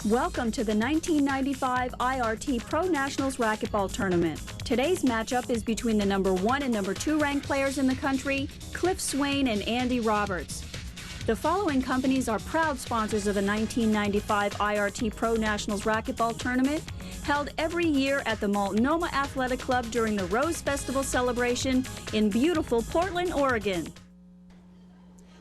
Welcome to the 1995 IRT Pro Nationals Racquetball Tournament. Today's matchup is between the number 1 and number 2 ranked players in the country, Cliff Swain and Andy Roberts. The following companies are proud sponsors of the 1995 IRT Pro Nationals Racquetball Tournament, held every year at the Multnomah Athletic Club during the Rose Festival celebration in beautiful Portland, Oregon.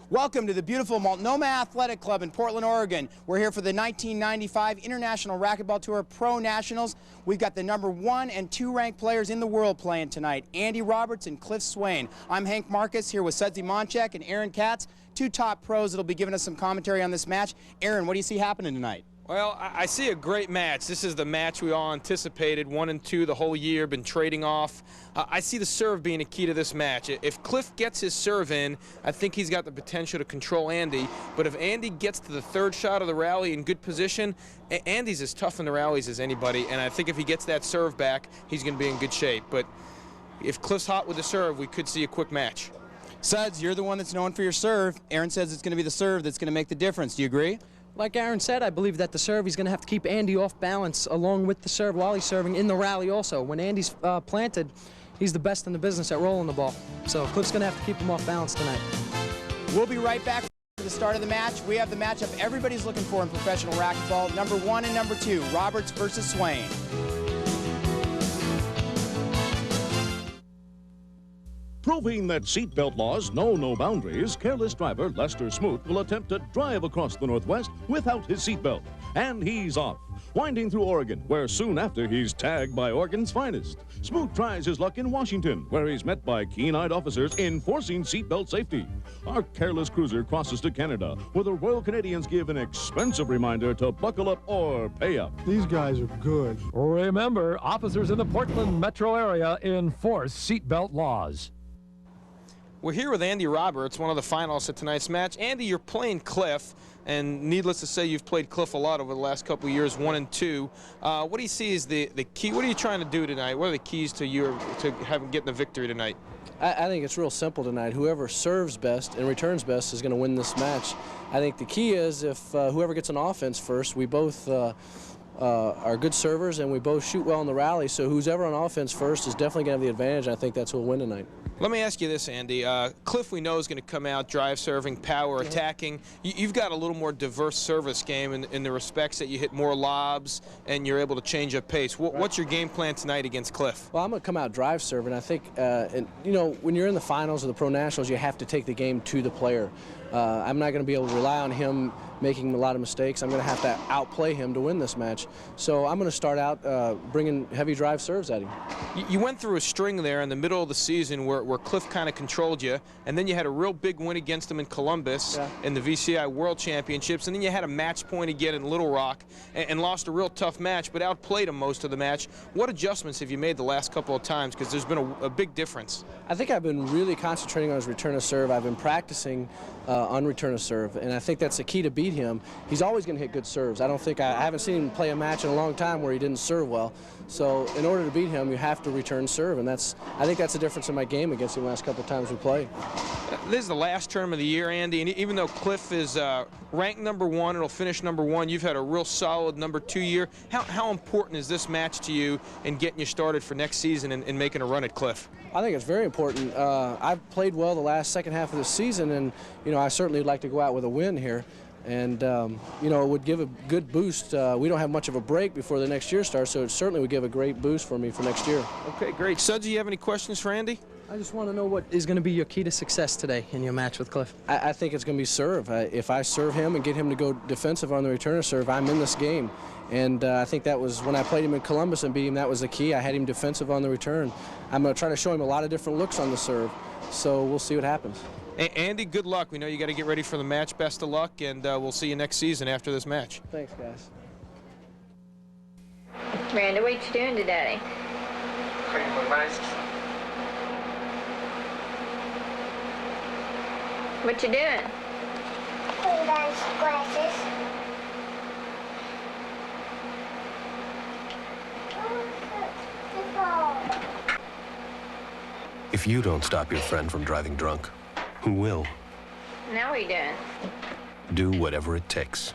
Welcome to the beautiful Multnomah Athletic Club in Portland, Oregon. We're here for the 1995 International Racquetball Tour Pro Nationals. We've got the number 1 and 2 ranked players in the world playing tonight, Andy Roberts and Cliff Swain. I'm Hank Marcus here with Sudsy Monchek and Aaron Katz, 2 top pros that'll be giving us some commentary on this match. Aaron, what do you see happening tonight? Well, I see a great match. This is the match we all anticipated, 1 and 2 the whole year, been trading off. I see the serve being a key to this match. If Cliff gets his serve in, I think he's got the potential to control Andy. But if Andy gets to the 3rd shot of the rally in good position, Andy's as tough in the rallies as anybody, and I think if he gets that serve back, he's going to be in good shape. But if Cliff's hot with the serve, we could see a quick match. Suds, you're the one that's known for your serve. Aaron says it's going to be the serve that's going to make the difference. Do you agree? Like Aaron said, I believe that the serve, he's going to have to keep Andy off balance along with the serve while he's serving in the rally also. When Andy's planted, he's the best in the business at rolling the ball. So Cliff's going to have to keep him off balance tonight. We'll be right back for the start of the match. We have the matchup everybody's looking for in professional racquetball, number 1 and number 2, Roberts versus Swain. Proving that seatbelt laws know no boundaries, careless driver Lester Smoot will attempt to drive across the Northwest without his seatbelt. And he's off, winding through Oregon, where soon after he's tagged by Oregon's finest. Smoot tries his luck in Washington, where he's met by keen-eyed officers enforcing seatbelt safety. Our careless cruiser crosses to Canada, where the Royal Canadians give an expensive reminder to buckle up or pay up. These guys are good. Remember, officers in the Portland metro area enforce seatbelt laws. We're here with Andy Roberts, one of the finalists at tonight's match. Andy, you're playing Cliff, and needless to say, you've played Cliff a lot over the last couple of years, 1 and 2. What do you see as the key? What are you trying to do tonight? What are the keys to getting the victory tonight? I think it's real simple tonight. Whoever serves best and returns best is going to win this match. I think the key is if whoever gets an offense first, we both are good servers and we both shoot well in the rally, so who's ever on offense first is definitely going to have the advantage, and I think that's who'll win tonight. Let me ask you this, Andy. Cliff, we know, is going to come out drive serving, power attacking. You've got a little more diverse service game in the respects that you hit more lobs and you're able to change up pace. What's your game plan tonight against Cliff? Well, I'm going to come out drive serving. I think, you know, when you're in the finals of the Pro Nationals, you have to take the game to the player. I'm not going to be able to rely on him making a lot of mistakes. I'm going to have to outplay him to win this match. So I'm going to start out bringing heavy drive serves at him. You went through a string there in the middle of the season where Cliff kind of controlled you, and then you had a real big win against him in Columbus in the VCI World Championships, and then you had a match point again in Little Rock and lost a real tough match, but outplayed him most of the match. What adjustments have you made the last couple of times? Because there's been a big difference. I think I've been really concentrating on his return of serve. I've been practicing on return of serve, and I think that's the key to beat him. He's always going to hit good serves. I haven't seen him play a match in a long time where he didn't serve well. So in order to beat him, you have to return serve, and I think that's the difference in my game against him the last couple of times we played. This is the last term of the year, Andy, and even though Cliff is ranked number 1 and will finish number 1, you've had a real solid number 2 year. How important is this match to you in getting you started for next season and making a run at Cliff? I think it's very important. I've played well the second half of the season, and you know, I certainly would like to go out with a win here. And, you know, it would give a good boost. We don't have much of a break before the next year starts, so it certainly would give a great boost for me for next year. Okay, great. Sudsy, you have any questions for Andy? I just want to know what is going to be your key to success today in your match with Cliff. I think it's going to be serve. If I serve him and get him to go defensive on the return of serve, I'm in this game. And I think that was when I played him in Columbus and beat him, that was the key. I had him defensive on the return. I'm going to try to show him a lot of different looks on the serve, so we'll see what happens. Andy, good luck. We know you got to get ready for the match. Best of luck, and we'll see you next season after this match. Thanks, guys. Miranda, what you doing today? Cleaning my masks. What you doing? Cleaning down glasses. If you don't stop your friend from driving drunk, who will? Now what are you doing? Do whatever it takes.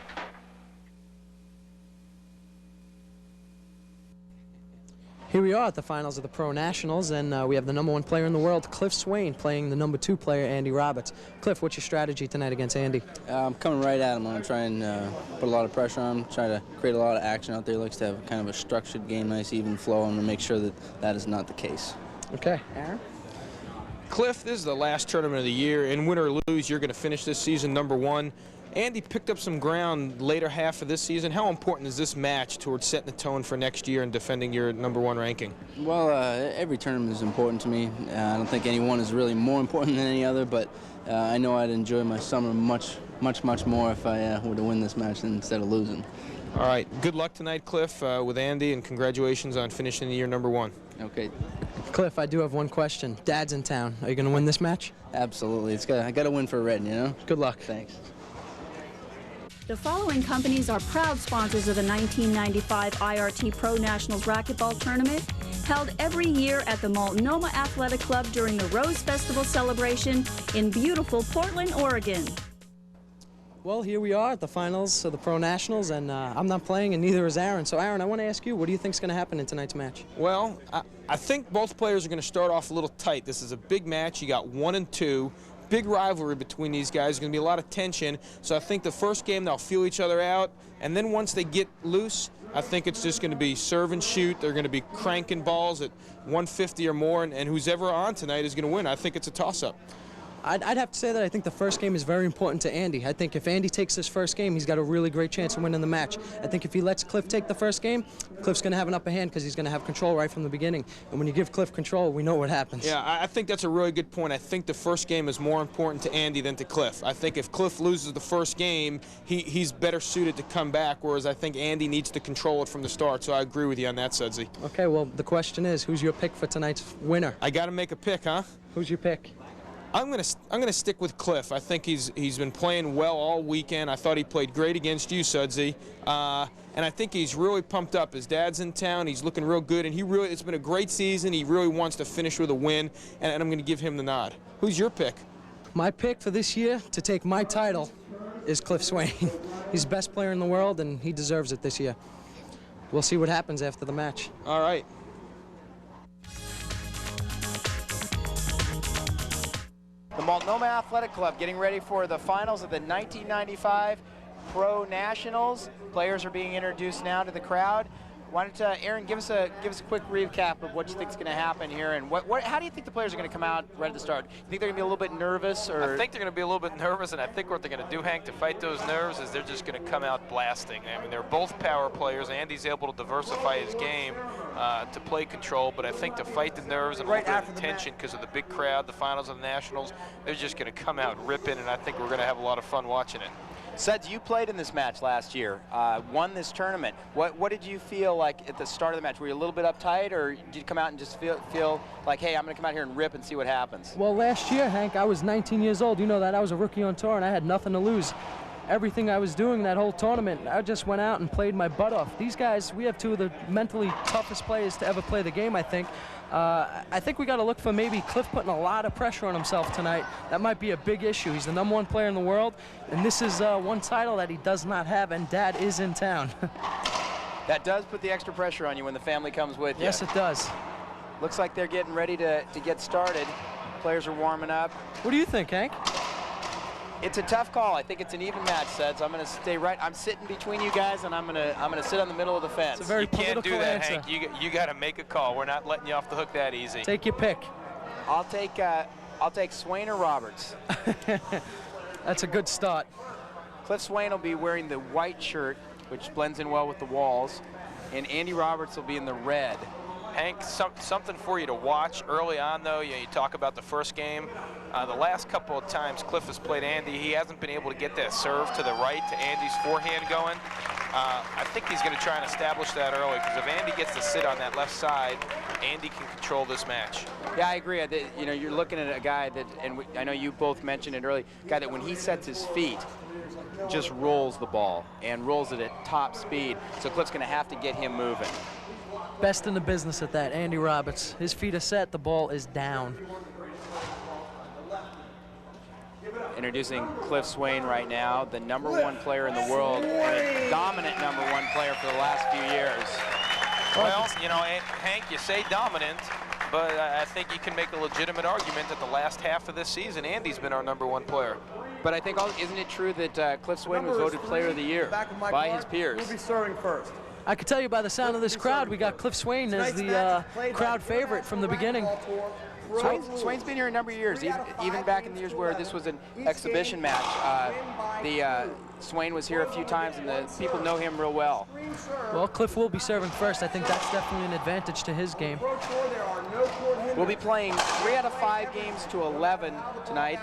Here we are at the finals of the Pro Nationals, and we have the #1 player in the world, Cliff Swain, playing the #2 player, Andy Roberts. Cliff, what's your strategy tonight against Andy? I'm coming right at him. I'm going to try and put a lot of pressure on him, try to create a lot of action out there. He likes to have kind of a structured game, nice even flow, and to make sure that that is not the case. Okay. Aaron? Cliff, this is the last tournament of the year, and win or lose, you're going to finish this season #1. Andy picked up some ground later half of this season. How important is this match towards setting the tone for next year and defending your #1 ranking? Well, every tournament is important to me. I don't think any one is really more important than any other, but I know I'd enjoy my summer much more if I were to win this match instead of losing. All right. Good luck tonight, Cliff, with Andy, and congratulations on finishing the year #1. Okay. Cliff, I do have one question. Dad's in town. Are you going to win this match? Absolutely. I got to win for Red, you know? Good luck. Thanks. The following companies are proud sponsors of the 1995 IRT Pro Nationals Racquetball Tournament, held every year at the Multnomah Athletic Club during the Rose Festival celebration in beautiful Portland, Oregon. Well, here we are at the finals of the Pro Nationals, and I'm not playing, and neither is Aaron. So, Aaron, I want to ask you, what do you think is going to happen in tonight's match? Well, I think both players are going to start off a little tight. This is a big match. You got 1 and 2. Big rivalry between these guys. There's going to be a lot of tension. So I think the first game they'll feel each other out, and then once they get loose, I think it's just going to be serve and shoot. They're going to be cranking balls at 150 or more, and who's ever on tonight is going to win. I think it's a toss-up. I'd have to say that I think the first game is very important to Andy. I think if Andy takes this first game, he's got a really great chance of winning the match. I think if he lets Cliff take the first game, Cliff's going to have an upper hand because he's going to have control right from the beginning. And when you give Cliff control, we know what happens. Yeah, I think that's a really good point. I think the first game is more important to Andy than to Cliff. I think if Cliff loses the first game, he's better suited to come back, whereas I think Andy needs to control it from the start. So I agree with you on that, Sudsy. Okay, well, the question is, who's your pick for tonight's winner? I got to make a pick, huh? Who's your pick? I'm gonna stick with Cliff. I think he's been playing well all weekend. I thought he played great against you, Sudsy, and I think he's really pumped up. His dad's in town. He's looking real good, and it's been a great season. He really wants to finish with a win, and I'm gonna give him the nod. Who's your pick? My pick for this year to take my title is Cliff Swain. He's the best player in the world, and he deserves it this year. We'll see what happens after the match. All right. The Multnomah Athletic Club getting ready for the finals of the 1995 Pro Nationals. Players are being introduced now to the crowd. Why don't Aaron give us a quick recap of what you think is going to happen here, and how do you think the players are going to come out right at the start? You think they're going to be a little bit nervous, or? I think they're going to be a little bit nervous, and I think what they're going to do, Hank, to fight those nerves is they're just going to come out blasting. I mean, they're both power players. Andy's able to diversify his game to play control, but I think to fight the nerves and right after the tension because of the big crowd, the finals of the Nationals, they're just going to come out ripping, and I think we're going to have a lot of fun watching it. Suds, you played in this match last year, won this tournament. What did you feel like at the start of the match? Were you a little bit uptight, or did you come out and just feel like, hey, I'm going to come out here and rip and see what happens? Well, last year, Hank, I was 19 years old. You know that. I was a rookie on tour, and I had nothing to lose. Everything I was doing that whole tournament, I just went out and played my butt off. These guys, we have two of the mentally toughest players to ever play the game, I think. I think we got to look for maybe Cliff putting a lot of pressure on himself tonight. That might be a big issue. He's the #1 player in the world, and this is one title that he does not have, and Dad is in town. That does put the extra pressure on you when the family comes with you. Yes, it does. Looks like they're getting ready to get started. Players are warming up. What do you think, Hank? It's a tough call. I think it's an even match, Suds. I'm going to stay right. I'm sitting between you guys, and I'm going to sit on the middle of the fence. It's a very you can't do that, answer. Hank. You got to make a call. We're not letting you off the hook that easy. Take your pick. I'll take Swain or Roberts. That's a good start. Cliff Swain will be wearing the white shirt, which blends in well with the walls, and Andy Roberts will be in the red. Hank, something for you to watch early on, though. You talk about the first game. The last couple of times Cliff has played Andy, he hasn't been able to get that serve to the right to Andy's forehand going. I think he's going to try and establish that early, because if Andy gets to sit on that left side, Andy can control this match. Yeah, I agree. You know, you're looking at a guy that, and I know you both mentioned it early, a guy that when he sets his feet, just rolls the ball and rolls it at top speed. So Cliff's going to have to get him moving. Best in the business at that, Andy Roberts. His feet are set, the ball is down. Introducing Cliff Swain right now, the #1 player in the world, and a dominant #1 player for the last few years. Well, you know, Hank, you say dominant, but I think you can make a legitimate argument that the last half of this season, Andy's been our #1 player. But I think, isn't it true that Cliff Swain was voted Player of the Year by his peers? We'll be serving first. I could tell you by the sound of this crowd, we got Cliff Swain as the crowd favorite from the beginning. Swain's been here a number of years, even back in the years where this was an exhibition match. Swain was here a few times, and the people know him real well. Well, Cliff will be serving first. I think that's definitely an advantage to his game. We'll be playing 3 out of 5 games to 11 tonight.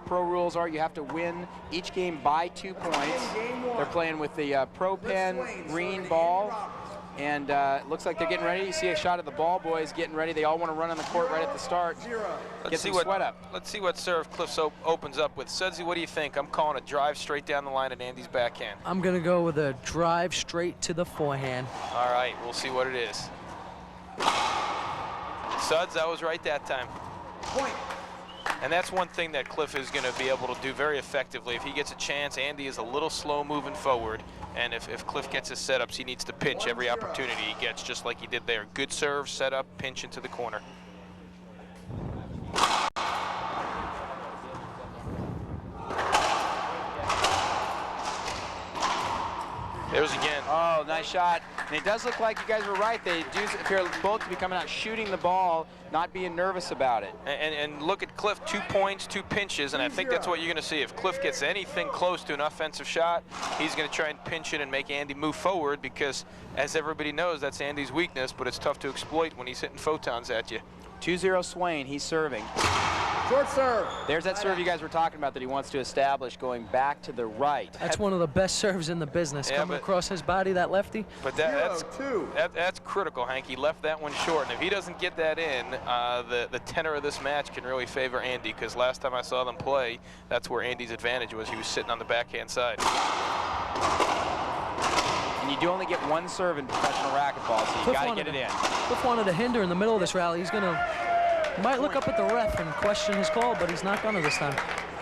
Pro rules are you have to win each game by 2 points. They're playing with the Pro Pen green ball. And it looks like they're getting ready. You see a shot of the ball boys getting ready. They all want to run on the court right at the start. Get some sweat up. Let's see what serve Cliff opens up with. Sudsy, what do you think? I'm calling a drive straight down the line at Andy's backhand. I'm going to go with a drive straight to the forehand. All right, we'll see what it is. Suds, I was right that time. Point. And that's one thing that Cliff is going to be able to do very effectively. If he gets a chance, Andy is a little slow moving forward. And if Cliff gets his setups, he needs to pinch every opportunity he gets, just like he did there. Good serve, set up, pinch into the corner. There's again. Oh, nice shot. And it does look like you guys were right. They do appear both to be coming out shooting the ball, not being nervous about it. And look at Cliff, 2 points, 2 pinches, and I think that's what you're going to see. If Cliff gets anything close to an offensive shot, he's going to try and pinch it and make Andy move forward because, as everybody knows, that's Andy's weakness, but it's tough to exploit when he's hitting photons at you. 2-0 Swain, he's serving. Short serve. There's that serve you guys were talking about that he wants to establish going back to the right. That's one of the best serves in the business. Yeah, coming across his body, that lefty. But that's critical, Hank. He left that one short, and if he doesn't get that in, the tenor of this match can really favor Andy, because last time I saw them play, that's where Andy's advantage was. He was sitting on the backhand side. And you do only get one serve in professional racquetball, so you got to get it in. Cliff wanted to hinder in the middle of this rally. He's going to might look up at the ref and question his call, but he's not going to this time.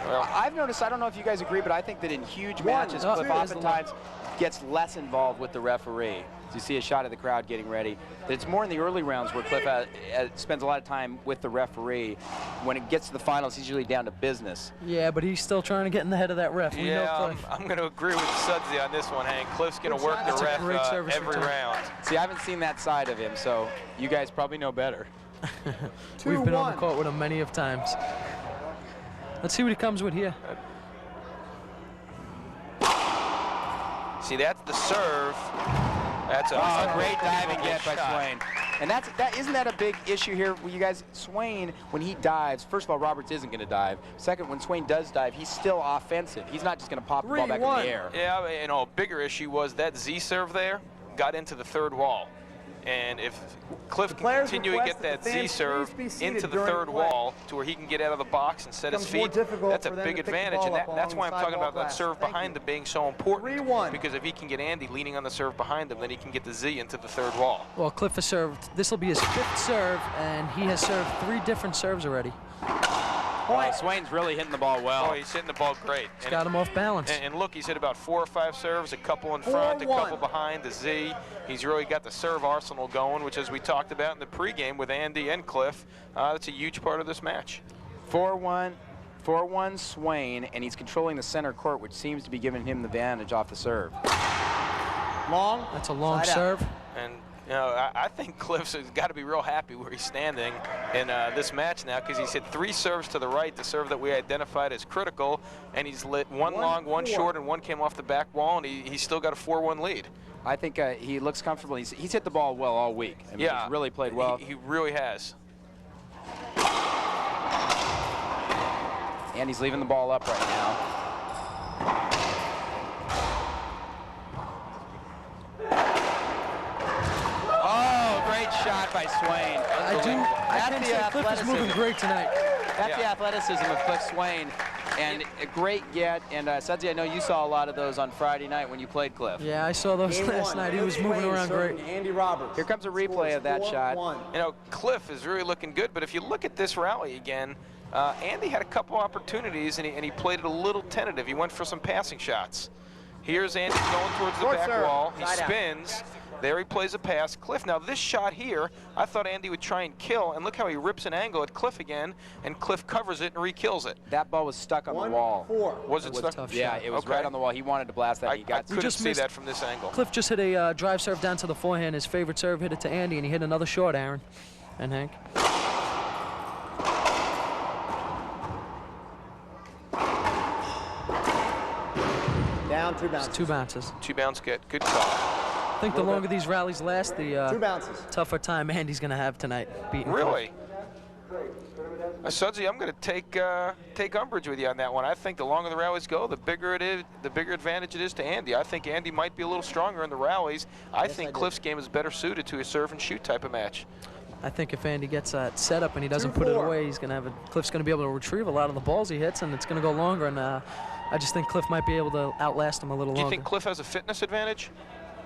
Well, I've noticed, I don't know if you guys agree, but I think that in huge matches, Cliff oftentimes gets less involved with the referee. So you see a shot of the crowd getting ready. But it's more in the early rounds where Cliff spends a lot of time with the referee. When it gets to the finals, he's usually down to business. Yeah, but he's still trying to get in the head of that ref. We know Cliff. I'm going to agree with Sudsy on this one, Hank. Cliff's going to work the ref every round. See, I haven't seen that side of him, so you guys probably know better. We've been on the court with him many of times. Let's see what he comes with here. See, that's the serve. That's a great diving get by Swain. And isn't that a big issue here? You guys, Swain, when he dives, first of all, Roberts isn't going to dive. Second, when Swain does dive, he's still offensive. He's not just going to pop the ball back in the air. Yeah, you know, a bigger issue was that Z serve there got into the third wall. And if Cliff can continue to get that Z serve into the third wall to where he can get out of the box and set his feet, that's a big advantage. And that's why I'm talking about that serve behind him being so important. Because if he can get Andy leaning on the serve behind him, then he can get the Z into the third wall. Well, Cliff has served, this will be his 5th serve, and he has served 3 different serves already. Oh, Swain's really hitting the ball well. Oh, he's hitting the ball great. He's got him off balance. And look, he's hit about 4 or 5 serves, a couple in front, a couple behind, the Z. He's really got the serve arsenal going, which, as we talked about in the pregame with Andy and Cliff, that's a huge part of this match. 4-1 Swain, and he's controlling the center court, which seems to be giving him the advantage off the serve. Long. That's a long serve. And you know, I think Cliff's has got to be real happy where he's standing in this match now, because he's hit 3 serves to the right, the serve that we identified as critical, and he's lit 1 long, 1 short, and 1 came off the back wall, and he's still got a 4-1 lead. I think he looks comfortable. He's hit the ball well all week. I mean, he's really played well. He really has. And he's leaving the ball up right now. Shot by Swain. I think Cliff is moving great tonight. That's the athleticism of Cliff Swain, and a great get. And Sudsy, I know you saw a lot of those on Friday night when you played Cliff. Yeah, I saw those last night. He was moving around great. Andy Roberts. Here comes a replay of that shot. You know, Cliff is really looking good, but if you look at this rally again, Andy had a couple opportunities, and he played it a little tentative. He went for some passing shots. Here's Andy going towards the back wall. He spins. There he plays a pass. Cliff, now this shot here, I thought Andy would try and kill, and look how he rips an angle at Cliff again, and Cliff covers it and re-kills it. That ball was stuck on the wall. Was it stuck? Yeah, it was right on the wall. He wanted to blast that. I couldn't see that from this angle. Cliff just hit a drive serve down to the forehand. His favorite serve, hit it to Andy, and he hit another short, Aaron and Hank. Down 2 bounces. It's 2 bounces. 2 bounce get. Good call. I think the longer these rallies last, the 2 bounces. tougher time Andy's going to have tonight beating Really? Sudsy, I'm going to take umbrage with you on that one. I think the longer the rallies go, the bigger it is, the bigger advantage it is to Andy. I think Andy might be a little stronger in the rallies. I think Cliff's game is better suited to a serve and shoot type of match. I think if Andy gets that set up and he doesn't put it away, he's going to have Cliff's going to be able to retrieve a lot of the balls he hits, and it's going to go longer. And I just think Cliff might be able to outlast him a little longer. Do you think Cliff has a fitness advantage?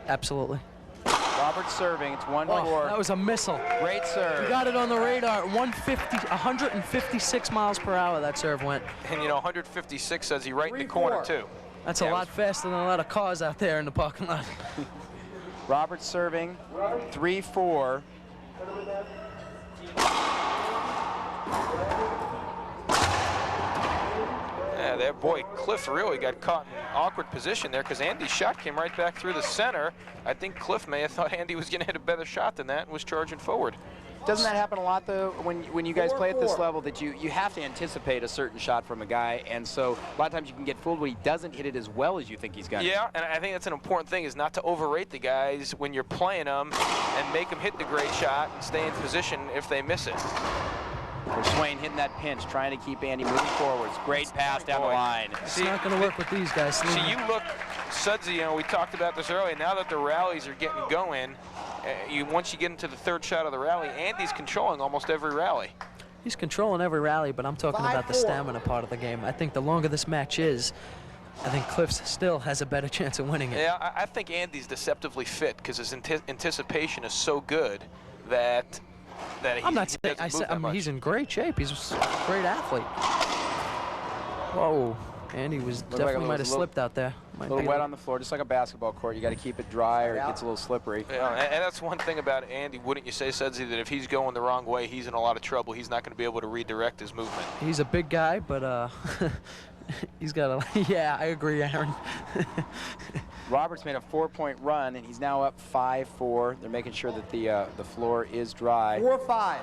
Absolutely. Roberts serving. It's 1-4. That was a missile. Great serve. You got it on the radar. 156 miles per hour that serve went. And you know, 156 says he right in the corner too. That's a lot faster than a lot of cars out there in the parking lot. Roberts serving. 3-4. Yeah, there, boy, Cliff really got caught in an awkward position there because Andy's shot came right back through the center. I think Cliff may have thought Andy was going to hit a better shot than that and was charging forward. Doesn't that happen a lot, though, when you guys play at this level, that you have to anticipate a certain shot from a guy, and so a lot of times you can get fooled when he doesn't hit it as well as you think he's going to. Yeah, and I think that's an important thing, is not to overrate the guys when you're playing them and make them hit the great shot and stay in position if they miss it. For Swain hitting that pinch, trying to keep Andy moving forwards. Great pass down the line. It's not going to work with these guys. See, you look, Sudsy, you know, we talked about this earlier. Now that the rallies are getting going, once you get into the third shot of the rally, Andy's controlling almost every rally. He's controlling every rally, but I'm talking about the stamina part of the game. I think the longer this match is, I think Cliff still has a better chance of winning it. Yeah, I think Andy's deceptively fit because his anticipation is so good that I'm not saying, I mean, he's in great shape. He's a great athlete. Whoa, Andy was definitely might have slipped out there. A little wet on the floor, just like a basketball court. You got to keep it dry or it gets a little slippery. Yeah, and that's one thing about Andy, wouldn't you say, Sudsy, that if he's going the wrong way, he's in a lot of trouble. He's not going to be able to redirect his movement. He's a big guy, but he's got a, yeah, I agree, Aaron. Roberts made a 4-point run, and he's now up 5-4. They're making sure that the floor is dry. 4-5.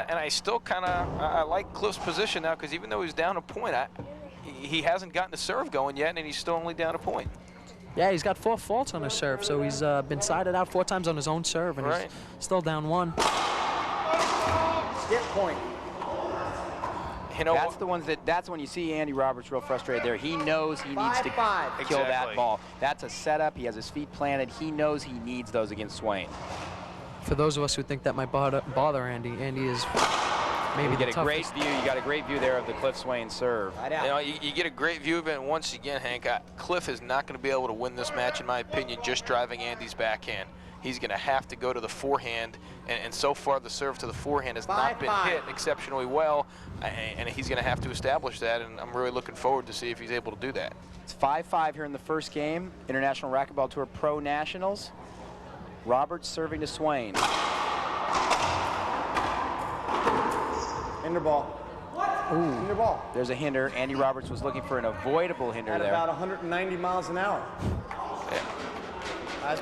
And I still kind of I like Cliff's position now because even though he's down a point, he hasn't gotten the serve going yet, and he's still only down a point. Yeah, he's got 4 faults on his serve, so he's been sided out 4 times on his own serve, and he's still down 1. Skip point. You know, that's when you see Andy Roberts real frustrated there. He knows he needs to kill that ball. That's a setup. He has his feet planted. He knows he needs those against Swain. For those of us who think that might bother Andy, Andy is maybe the toughest. You got a great view there of the Cliff Swain serve. You know, you get a great view of it, and once again, Hank, Cliff is not going to be able to win this match, in my opinion, just driving Andy's backhand. He's going to have to go to the forehand, and so far the serve to the forehand has not been hit exceptionally well, and he's going to have to establish that, and I'm really looking forward to see if he's able to do that. It's 5-5 here in the first game, International Racquetball Tour Pro Nationals. Roberts serving to Swain. Hinder ball. Ooh. Hinder ball. There's a hinder. Andy Roberts was looking for an avoidable hinder at there. About 190 miles an hour. Yeah.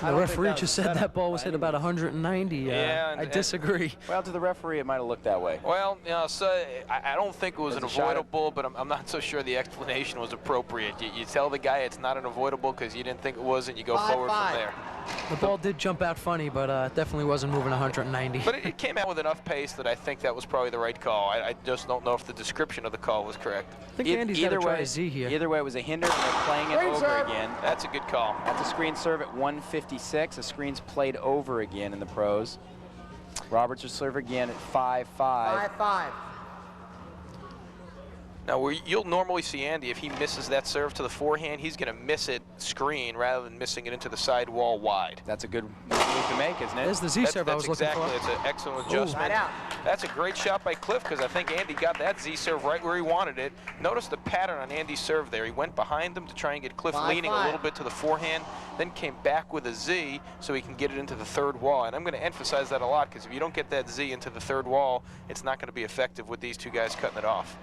The referee just said that ball was hit about 190. Yeah, I disagree. Well, to the referee, it might have looked that way. Well, you know, so I don't think it was an avoidable, but I'm not so sure the explanation was appropriate. You tell the guy it's not an avoidable because you didn't think it was, and you go forward from there. The ball did jump out funny, but it definitely wasn't moving 190. But it came out with enough pace that I think that was probably the right call. I just don't know if the description of the call was correct. I think Andy's got to try a Z here. Either way, it was a hinder, and they're playing it over again. That's a good call. That's a screen serve at 156. A screen's played over again in the pros. Roberts will serve again at 5-5. 5-5. Now, you'll normally see Andy, if he misses that serve to the forehand, he's going to miss it screen rather than missing it into the side wall wide. That's a good move to make, isn't it? There's the Z serve I was looking for. It's an excellent adjustment. That's a great shot by Cliff, because I think Andy got that Z serve right where he wanted it. Notice the pattern on Andy's serve there. He went behind him to try and get Cliff leaning a little bit to the forehand, then came back with a Z so he can get it into the third wall. And I'm going to emphasize that a lot, because if you don't get that Z into the third wall, it's not going to be effective with these two guys cutting it off.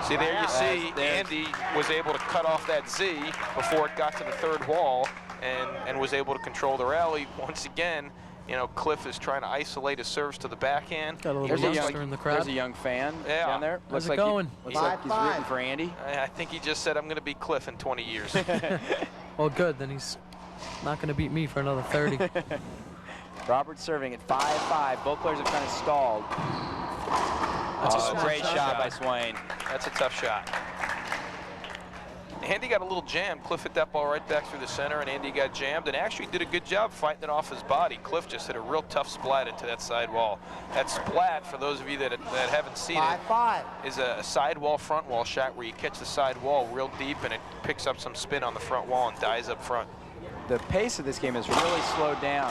See, there you see Andy was able to cut off that Z before it got to the third wall and was able to control the rally. Once again, you know, Cliff is trying to isolate his serves to the backhand. Got a little youngster in the crowd. There's a young fan down there. How's it going? Looks like he's rooting for Andy. I think he just said, I'm going to beat Cliff in 20 years. Well, good. Then he's not going to beat me for another 30. Roberts serving at 5-5. Both players have kind of stalled. That's a great shot by Swain. That's a tough shot. Andy got a little jammed. Cliff hit that ball right back through the center, and Andy got jammed and actually did a good job fighting it off his body. Cliff just hit a real tough splat into that side wall. That splat, for those of you that haven't seen it, is a side wall, front wall shot where you catch the side wall real deep and it picks up some spin on the front wall and dies up front. The pace of this game has really slowed down.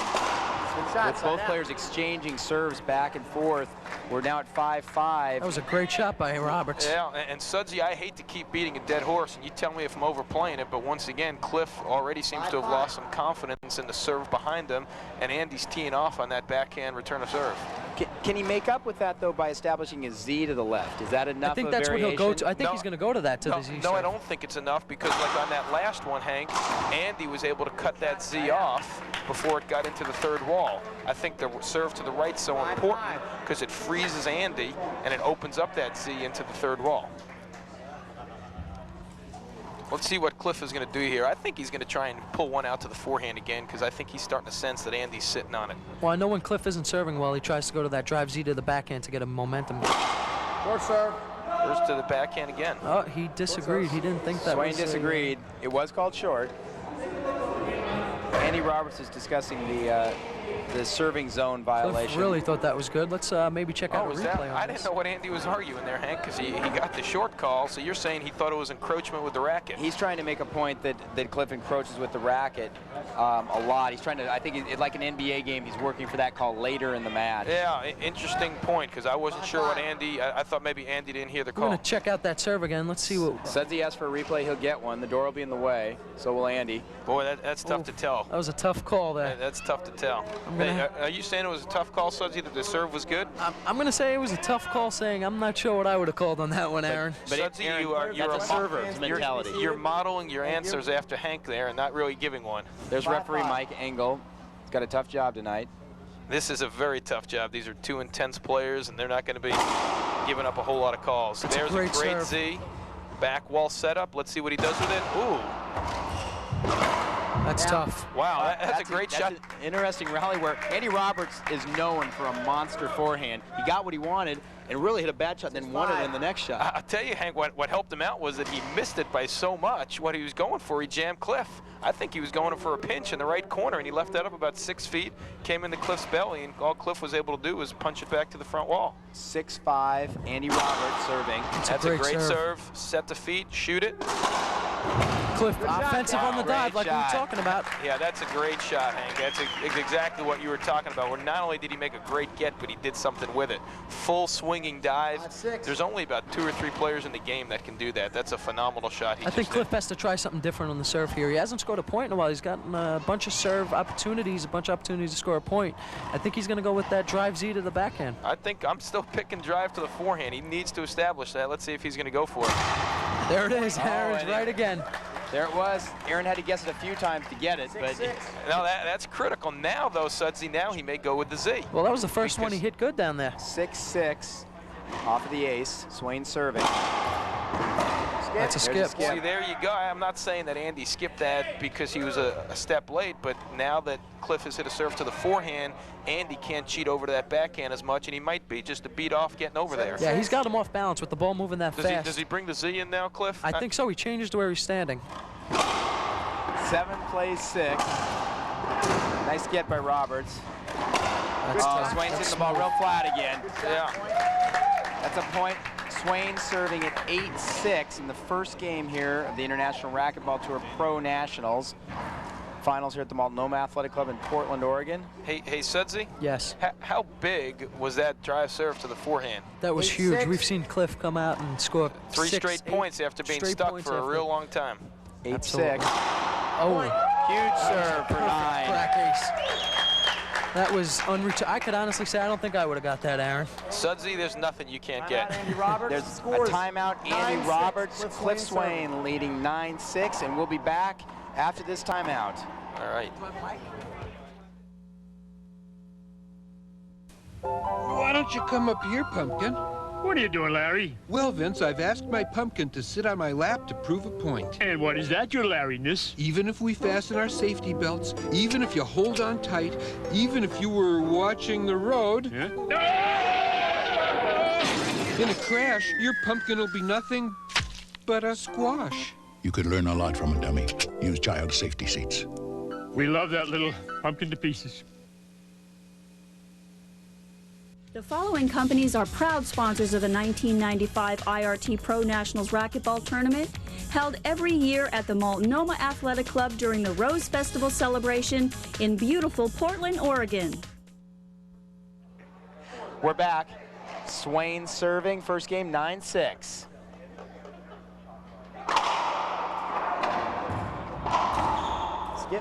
With both players exchanging serves back and forth. We're now at 5-5. That was a great shot by Roberts. Yeah, and Sudsy, I hate to keep beating a dead horse, and you tell me if I'm overplaying it, but once again, Cliff already seems to have lost some confidence in the serve behind him, and Andy's teeing off on that backhand return of serve. Can he make up with that, though, by establishing his Z to the left? Is that enough? I think that's variation? what he'll go to. I think he's going to go to that to the Z serve. No, I don't think it's enough, because like on that last one, Hank, Andy was able to cut that Z off before it got into the third wall. I think the serve to the right is so important because it freezes Andy and it opens up that Z into the third wall. Let's see what Cliff is going to do here. I think he's going to try and pull one out to the forehand again, because I think he's starting to sense that Andy's sitting on it. Well, I know when Cliff isn't serving well, he tries to go to that drive Z to the backhand to get a momentum. Short serve. First to the backhand again. Oh, he disagreed. He didn't think that Swain was... disagreed. It was called short. Andy Roberts is discussing the serving zone violation. Cliff really thought that was good. Let's maybe check out a replay on I didn't know what Andy was arguing there, Hank, because he got the short call. So you're saying he thought it was encroachment with the racket. He's trying to make a point that Cliff encroaches with the racket a lot. He's trying to, I think it's like an NBA game, he's working for that call later in the match. Yeah, interesting point, because I wasn't sure what Andy, I thought maybe Andy didn't hear the call. We're going to check out that serve again. Let's see what... Says he asked for a replay, he'll get one. The door will be in the way, so will Andy. Boy, that's tough to tell. That was a tough call there. That's tough to tell. Are you saying it was a tough call, Sudsy, that the serve was good? I'm going to say it was a tough call, saying I'm not sure what I would have called on that one, Aaron. But Sudsy, you're a server's mentality. You're modeling your answers after Hank there and not really giving one. There's referee Mike Engel. He's got a tough job tonight. This is a very tough job. These are two intense players, and they're not going to be giving up a whole lot of calls. There's a great serve. Z. Back wall setup. Let's see what he does with it. Ooh. That's tough. Wow, that's a great shot. An interesting rally where Andy Roberts is known for a monster forehand. He got what he wanted and really hit a bad shot, and then won it in the next shot. I'll tell you, Hank, what helped him out was that he missed it by so much. What he was going for, he jammed Cliff. I think he was going for a pinch in the right corner, and he left that up about 6 feet, came into Cliff's belly, and all Cliff was able to do was punch it back to the front wall. 6-5, Andy Roberts serving. That's a great serve. Set the feet, shoot it. Cliff offensive on the dive, like we were talking about. Yeah, that's a great shot, Hank. That's exactly what you were talking about, where not only did he make a great get, but he did something with it. Full swinging dive. There's only about 2 or 3 players in the game that can do that. That's a phenomenal shot. I think Cliff has to try something different on the serve here. He hasn't scored a point in a while. He's gotten a bunch of serve opportunities, to score a point. I think he's going to go with that drive Z to the backhand. I think I'm still picking drive to the forehand. He needs to establish that. Let's see if he's going to go for it. There it is. Aaron's right again. There it was. Aaron had to guess it a few times to get it, but no, that's critical. Now, though, Sudsy, now he may go with the Z. Well, that was the first one he hit good down there. 6-6 off of the ace. Swain serving. That's a skip. See, there you go. I'm not saying that Andy skipped that because he was a step late, but now that Cliff has hit a serve to the forehand, Andy can't cheat over to that backhand as much, and he might be just a beat off getting over there. Yeah, he's got him off balance with the ball moving that fast. Does he bring the Z in now, Cliff? I think so. He changes to where he's standing. 7 plays 6. Nice get by Roberts. Swain's hitting the ball real flat again. Yeah. That's a point. Swain serving at 8-6 in the first game here of the International Racquetball Tour Pro Nationals. Finals here at the Multnomah Athletic Club in Portland, Oregon. Hey, Sudsy? Yes. How big was that drive serve to the forehand? That was huge. We've seen Cliff come out and score Three straight points after being stuck for a real long time. 8-6. Oh. Huge serve for 9. Crack ace. That was I could honestly say I don't think I would have got that, Aaron. Sudsy, there's nothing you can't get. There's a timeout. Andy Roberts, Cliff Swain leading 9-6, and we'll be back after this timeout. All right. Why don't you come up here, Pumpkin? What are you doing, Larry? Well, Vince, I've asked my pumpkin to sit on my lap to prove a point. And what is that, your Larryness? Even if we fasten our safety belts, even if you hold on tight, even if you were watching the road, in a crash, your pumpkin will be nothing but a squash. You could learn a lot from a dummy. Use child safety seats. We love that little pumpkin to pieces. The following companies are proud sponsors of the 1995 IRT Pro Nationals Racquetball Tournament, held every year at the Multnomah Athletic Club during the Rose Festival celebration in beautiful Portland, Oregon. We're back. Swain serving, first game 9-6.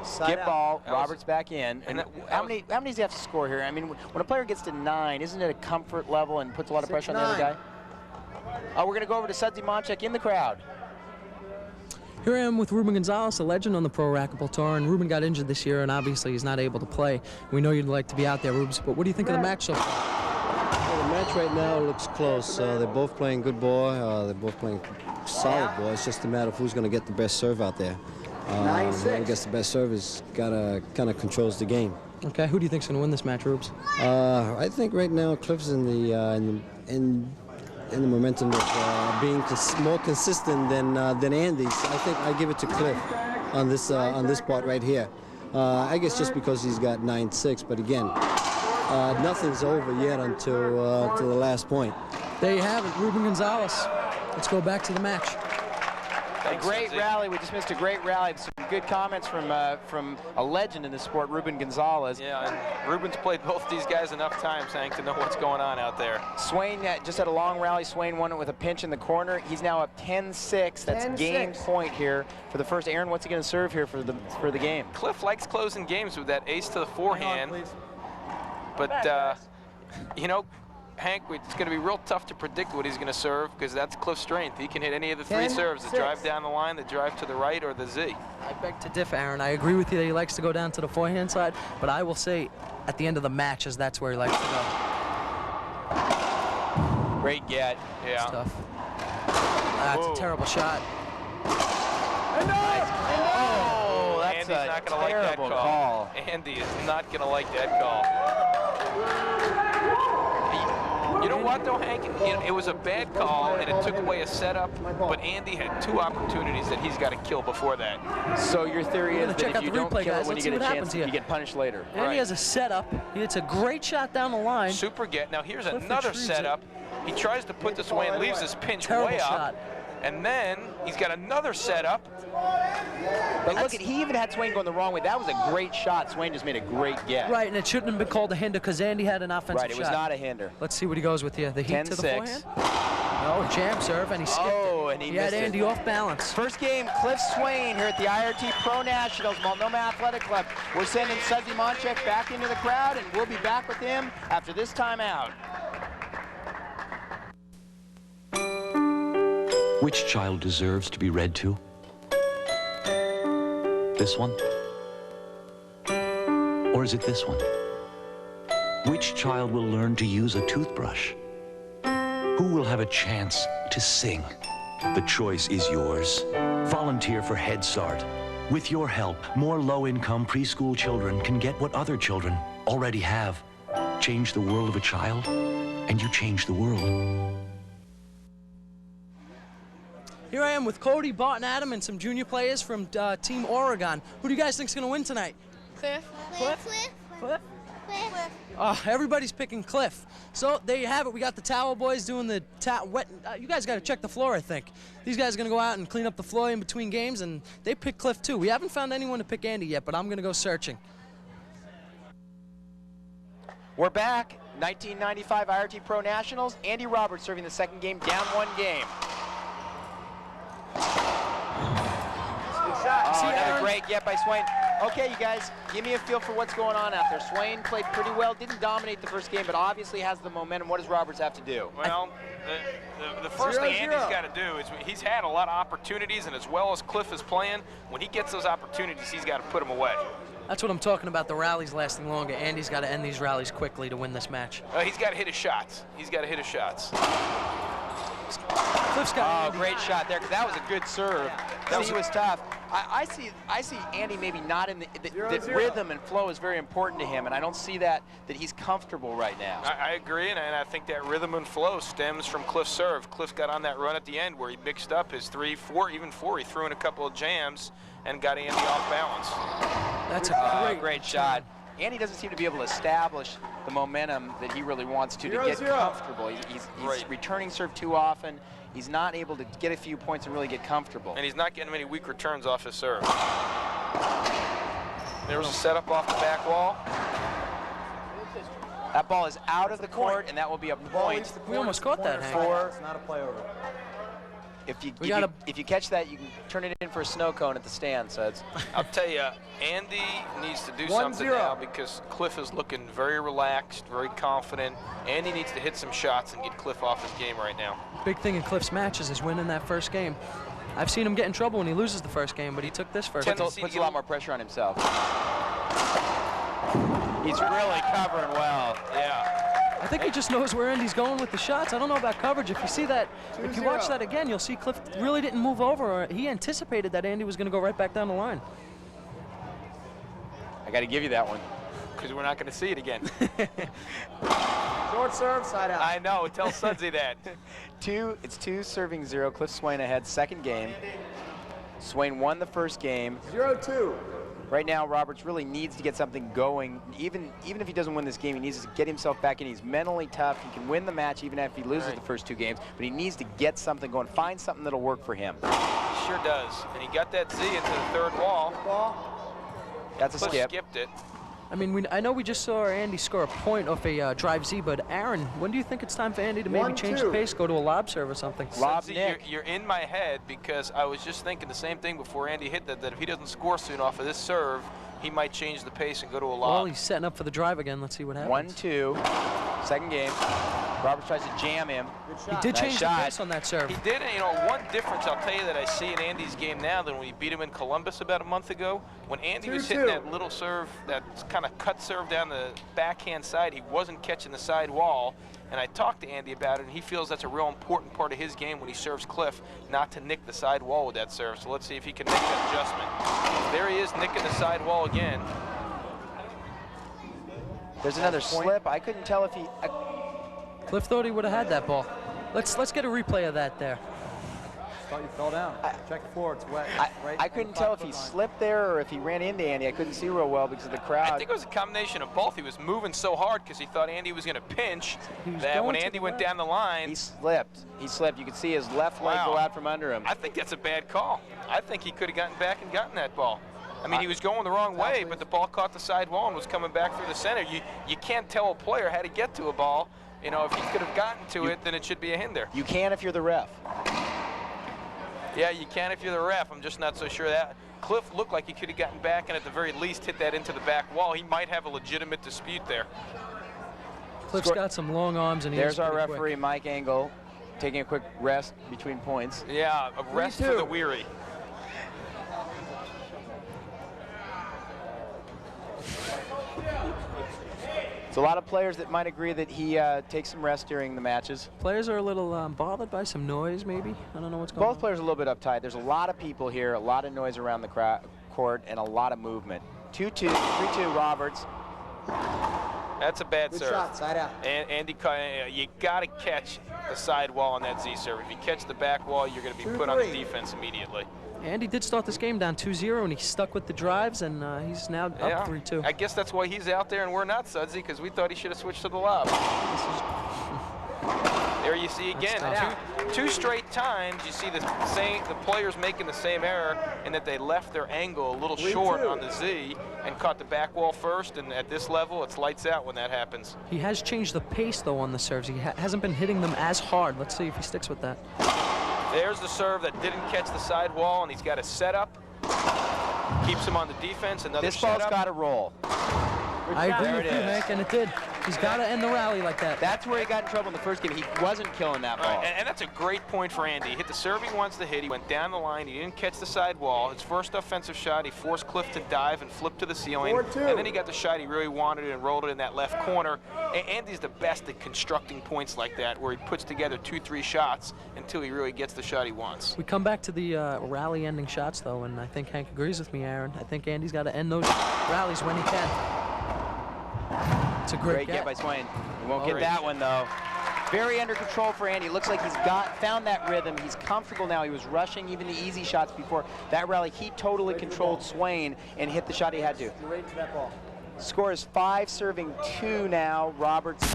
Skip ball, Roberts back in. And how many does he have to score here? I mean, when a player gets to 9, isn't it a comfort level and puts a lot of pressure on the other guy? Oh, we're going to go over to Sudsy Monchek in the crowd. Here I am with Ruben Gonzalez, a legend on the Pro Racquetball Tour, and Ruben got injured this year, and obviously he's not able to play. We know you'd like to be out there, Rubes, but what do you think of the match so far? Well, the match right now looks close. They're both playing good ball. They're both playing solid ball. It's just a matter of who's going to get the best serve out there. Whoever gets the best service kind of controls the game. Okay, who do you think's going to win this match, Rubes? I think right now Cliff's in the momentum of being more consistent than Andy. So I think I give it to Cliff on this part right here. I guess just because he's got 9-6, but again, nothing's over yet until the last point. There you have it, Ruben Gonzalez. Let's go back to the match. A great rally. We just missed a great rally. Some good comments from a legend in the sport, Ruben Gonzalez. Yeah, and Ruben's played both these guys enough times, Hank, to know what's going on out there. Swain just had a long rally. Swain won it with a pinch in the corner. He's now up 10-6. That's game point here for the first. Aaron, what's he going to serve here for the game? Cliff likes closing games with that ace to the forehand. But, you know, Hank, it's going to be real tough to predict what he's going to serve because that's Cliff's strength. He can hit any of the 3 serves, the drive down the line, the drive to the right, or the Z. I beg to differ, Aaron. I agree with you that he likes to go down to the forehand side, but I will say at the end of the matches, that's where he likes to go. Great get. Yeah. It's tough. That's a terrible shot. Oh, that's Andy's not going to like that call. Andy is not going to like that call. You know what, though, Hank? It was a bad call, and it took away a setup, but Andy had 2 opportunities that he's got to kill before that. So your theory is that if you don't kill it when you get a chance, you get punished later. Andy has a setup. He hits a great shot down the line. Super get. Now, here's another setup. He tries to put this away and leaves his pinch Terrible way up. shot. And then he's got another setup. But look, he even had Swain going the wrong way. That was a great shot. Swain just made a great get. Right, and it shouldn't have been called a hinder because Andy had an offensive shot. Right, it was not a hinder. Let's see what he goes with here. The heat to the forehand? No, jam serve, and he skipped it. And he had Andy off balance. First game, Cliff Swain here at the IRT Pro Nationals, Multnomah Athletic Club. We're sending Sudsy Monchek back into the crowd, and we'll be back with him after this timeout. Which child deserves to be read to? This one? Or is it this one? Which child will learn to use a toothbrush? Who will have a chance to sing? The choice is yours. Volunteer for Head Start. With your help, more low-income preschool children can get what other children already have. Change the world of a child, and you change the world. Here I am with Cody, Barton, Adam, and some junior players from Team Oregon. Who do you guys think is going to win tonight? Cliff. Cliff? Cliff. Everybody's picking Cliff. So there you have it. We got the towel boys doing the wet. You guys got to check the floor, I think. These guys are going to go out and clean up the floor in between games, and they picked Cliff too. We haven't found anyone to pick Andy yet, but I'm going to go searching. We're back. 1995 IRT Pro Nationals. Andy Roberts serving the second game, down 1 game. Oh, another great get by Swain. Okay, you guys, give me a feel for what's going on out there. Swain played pretty well, didn't dominate the first game, but obviously has the momentum. What does Roberts have to do? Well, the first thing Andy's got to do is he's had a lot of opportunities, and as well as Cliff is playing, when he gets those opportunities, he's got to put them away. That's what I'm talking about, the rallies lasting longer. Andy's got to end these rallies quickly to win this match. He's got to hit his shots. He's got to hit his shots. Cliff's got great shot there, because that was a good serve. He was tough. I see Andy maybe not in the rhythm and flow is very important to him, and I don't see that he's comfortable right now. I agree, and I think that rhythm and flow stems from Cliff's serve. Cliff got on that run at the end where he mixed up his 3, 4, even 4. He threw in a couple of jams and got Andy off balance. That's a great shot. Andy doesn't seem to be able to establish the momentum that he really wants to get comfortable. He's returning serve too often. He's not able to get a few points and really get comfortable. And he's not getting many weak returns off his serve. There was a setup off the back wall. That ball is out of the court, and that will be a point. We almost caught that, Hank. It's not a play over. If you catch that, you can turn it in for a snow cone at the stand, Suds. I'll tell you, Andy needs to do something now because Cliff is looking very relaxed, very confident. Andy needs to hit some shots and get Cliff off his game right now. Big thing in Cliff's matches is winning that first game. I've seen him get in trouble when he loses the first game, but he took this first game. Puts a lot more pressure on himself. He's really covering well. Yeah. I think he just knows where Andy's going with the shots. I don't know about coverage. If you see that, if you watch that again, you'll see Cliff really didn't move over. He anticipated that Andy was going to go right back down the line. I got to give you that one. Because we're not going to see it again. Short serve, side out. I know. Tell Sudsy that. It's 2 serving 0. Cliff Swain ahead, second game. Swain won the first game. 0-2. Right now, Roberts really needs to get something going. Even if he doesn't win this game, he needs to get himself back in. He's mentally tough. He can win the match even if he loses the first 2 games, but he needs to get something going, find something that'll work for him. He sure does. And he got that Z into the third wall. That's a skip. Skipped it. I mean, I know we just saw Andy score a point off a drive Z, but Aaron, when do you think it's time for Andy to maybe change the pace, go to a lob serve or something? Lob you're in my head because I was just thinking the same thing before Andy hit that if he doesn't score soon off of this serve, he might change the pace and go to a lob. Well, he's setting up for the drive again. Let's see what happens. 1-2, second game. Roberts tries to jam him. He did change the pace on that serve. He did, and one difference I'll tell you that I see in Andy's game now than when he beat him in Columbus about a month ago. When Andy was hitting that little serve, that kind of cut serve down the backhand side, he wasn't catching the side wall. And I talked to Andy about it, and he feels that's a real important part of his game when he serves Cliff, not to nick the side wall with that serve. So let's see if he can make that adjustment. There he is, nicking the side wall again. There's another slip. I couldn't tell if he... Cliff thought he would have had that ball. Let's get a replay of that there. Thought you fell down. Check the floor, it's wet. I couldn't tell if he slipped there or if he ran into Andy. I couldn't see real well because of the crowd. I think it was a combination of both. He was moving so hard because he thought Andy was going to pinch that when Andy went down the line. He slipped. He slipped. You could see his left leg go out from under him. I think that's a bad call. I think he could have gotten back and gotten that ball. I mean, he was going the wrong way, but the ball caught the side wall and was coming back through the center. You can't tell a player how to get to a ball. You know, if he could have gotten to it, then it should be a hinder. You can if you're the ref. Yeah, you can if you're the ref. I'm just not so sure that. Cliff looked like he could have gotten back and at the very least hit that into the back wall. He might have a legitimate dispute there. Cliff's got some long arms and there's our referee, Mike Engel, taking a quick rest between points. Yeah, a rest for the weary. It's a lot of players that might agree that he takes some rest during the matches. Players are a little bothered by some noise, maybe. I don't know what's going on. Both players are a little bit uptight. There's a lot of people here, a lot of noise around the court, and a lot of movement. 2-2, 3-2 Roberts. That's a bad Good serve. shot, side out. And Andy, you got to catch the side wall on that Z serve. If you catch the back wall, you're going to be put on the defense immediately. Andy did start this game down 2-0, and he stuck with the drives, and he's now up 3-2. I guess that's why he's out there and we're not, Sudsy, because we thought he should have switched to the lob. There you see again, two straight times you see the players making the same error, and that they left their angle a little short on the Z and caught the back wall first, and at this level, it's lights out when that happens. He has changed the pace, though, on the serves. He hasn't been hitting them as hard. Let's see if he sticks with that. There's the serve that didn't catch the side wall, and he's got a setup. Keeps him on the defense. Another This ball's got to roll. I agree with you, Hank, and it did. He's got to end the rally like that. That's where he got in trouble in the first game. He wasn't killing that ball. Right, and that's a great point for Andy. He hit the serve he wants to hit. He went down the line. He didn't catch the side wall. His first offensive shot, he forced Cliff to dive and flip to the ceiling. And then he got the shot he really wanted and rolled it in that left corner. And Andy's the best at constructing points like that, where he puts together 2-3 shots until he really gets the shot he wants. We come back to the rally-ending shots, though, and I think Hank agrees with me, Aaron. I think Andy's got to end those rallies when he can. It's a great get by Swain. He won't get that one, though. Very under control for Andy. Looks like he's found that rhythm. He's comfortable now. He was rushing even the easy shots before. That rally, he totally controlled Swain and hit the shot he had to. Right to that ball. Score is 5 serving 2 now. Roberts,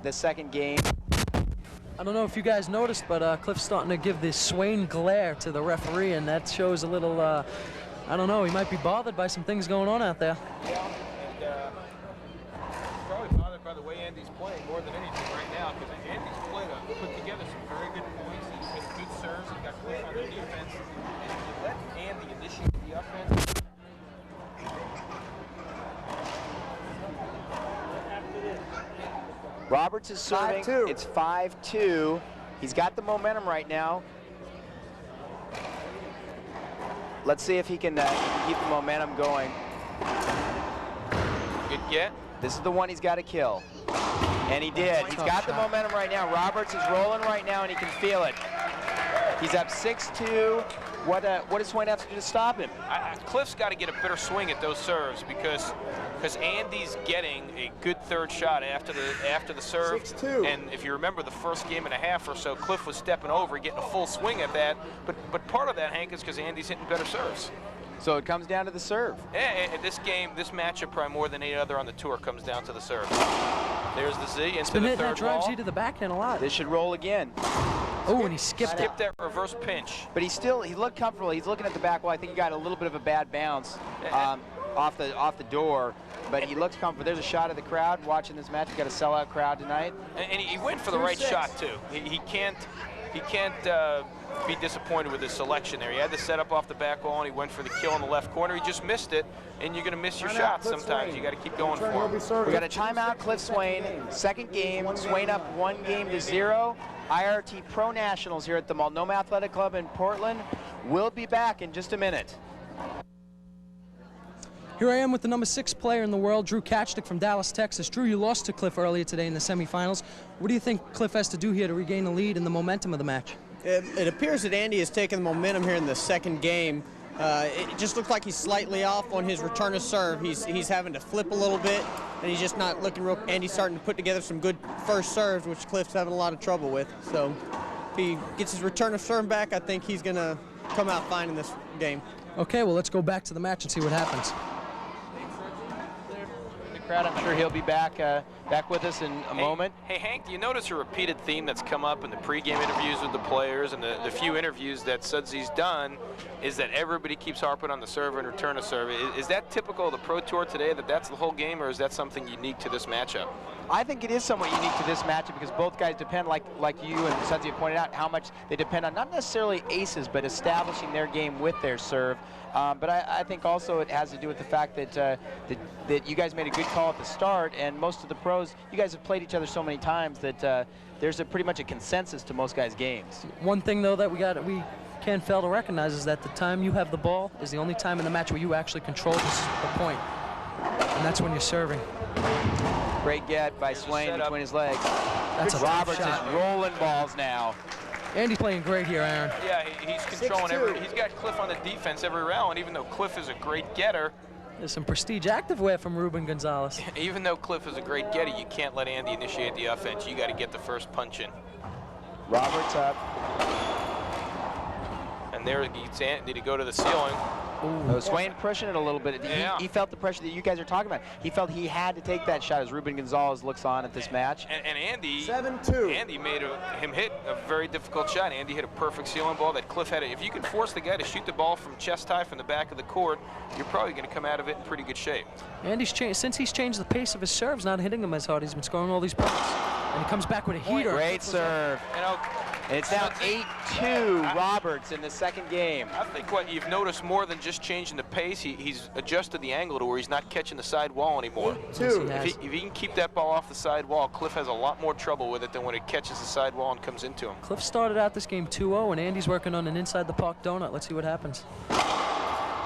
the second game. I don't know if you guys noticed, but Cliff's starting to give this Swain glare to the referee, and that shows a little, I don't know, he might be bothered by some things going on out there. Probably bothered by the way Andy's playing more than anything right now, because Andy's put together some very good points. He's hit good serves. He got Cliff on the defense. And if you let Andy initiate the offense. Roberts is serving. It's 5-2. He's got the momentum right now. Let's see if he can keep the momentum going. Good get. This is the one he's got to kill. And he did. He's got the momentum right now. Roberts is rolling right now, and he can feel it. He's up 6-2. What does Swain have to do to stop him? Cliff's got to get a better swing at those serves because Andy's getting a good third shot after the serve. 6-2. And if you remember the first game and a half or so, Cliff was stepping over, getting a full swing at that. But part of that, Hank, is because Andy's hitting better serves. So it comes down to the serve. And this matchup, probably more than any other on the tour, comes down to the serve. There's the Z into the third that drive wall. Z to the backhand a lot. This should roll again. Oh, and he skipped that reverse pinch. But he looked comfortable. He's looking at the back wall. I think he got a little bit of a bad bounce off the door. But he looks comfortable. There's a shot of the crowd watching this match. We've got a sellout crowd tonight. And he went for the right shot too. He can't be disappointed with his selection there. He had the setup off the back wall, and he went for the kill in the left corner. He just missed it, and you're going to miss your shots sometimes. You got to keep going for him. We got a timeout. Cliff Swain, second game. Swain up 1-0. IRT Pro Nationals here at the Multnomah Athletic Club in Portland. We'll be back in just a minute. Here I am with the number 6 player in the world, Drew Kachnik from Dallas, Texas. Drew, you lost to Cliff earlier today in the semifinals. What do you think Cliff has to do here to regain the lead and the momentum of the match? It appears that Andy has taken the momentum here in the second game. It just looks like he's slightly off on his return of serve. He's having to flip a little bit, and he's just not looking real. Andy's starting to put together some good first serves, which Cliff's having a lot of trouble with. So if he gets his return of serve back, I think he's going to come out fine in this game. Okay, well, let's go back to the match and see what happens. Crowd. I'm sure he'll be back with us in a moment. Hey, Hank, do you notice a repeated theme that's come up in the pregame interviews with the players and the few interviews that Sudsy's done is that everybody keeps harping on the serve and return of serve. Is that typical of the Pro Tour today, that's the whole game, or is that something unique to this matchup? I think it is somewhat unique to this matchup because both guys depend, like you and Sudsy have pointed out, how much they depend on not necessarily aces, but establishing their game with their serve. But I think also it has to do with the fact that that you guys made a good call at the start, and most of the pros, you guys have played each other so many times that there's pretty much a consensus to most guys' games. One thing, though, that we can't fail to recognize is that the time you have the ball is the only time in the match where you actually control the point, and that's when you're serving. Great get by Swain between his legs. That's a Roberts shot. is rolling balls now. Andy playing great here, Aaron. Yeah, he's controlling he's got Cliff on the defense every round, even though Cliff is a great getter, There's some prestige activewear from Ruben Gonzalez. Even though Cliff is a great getter, you can't let Andy initiate the offense. You got to get the first punch in. Roberts up. And there he gets Andy to go to the ceiling. Oh, Swain pushing it a little bit. He felt the pressure that you guys are talking about. He felt he had to take that shot as Ruben Gonzalez looks on at this match. And Andy, 7-2. Andy made him hit a very difficult shot. Andy hit a perfect ceiling ball that Cliff had. If you can force the guy to shoot the ball from chest high from the back of the court, you're probably going to come out of it in pretty good shape. Andy's changed since he's changed the pace of his serves, not hitting him as hard. He's been scoring all these points, and he comes back with a heater. Great serve. You know, it's now 8-2 Roberts in the second game. I think what you've noticed more than just changing the pace, he's adjusted the angle to where he's not catching the side wall anymore. If he can keep that ball off the side wall, Cliff has a lot more trouble with it than when it catches the side wall and comes into him. Cliff started out this game 2-0, and Andy's working on an inside the park donut. Let's see what happens.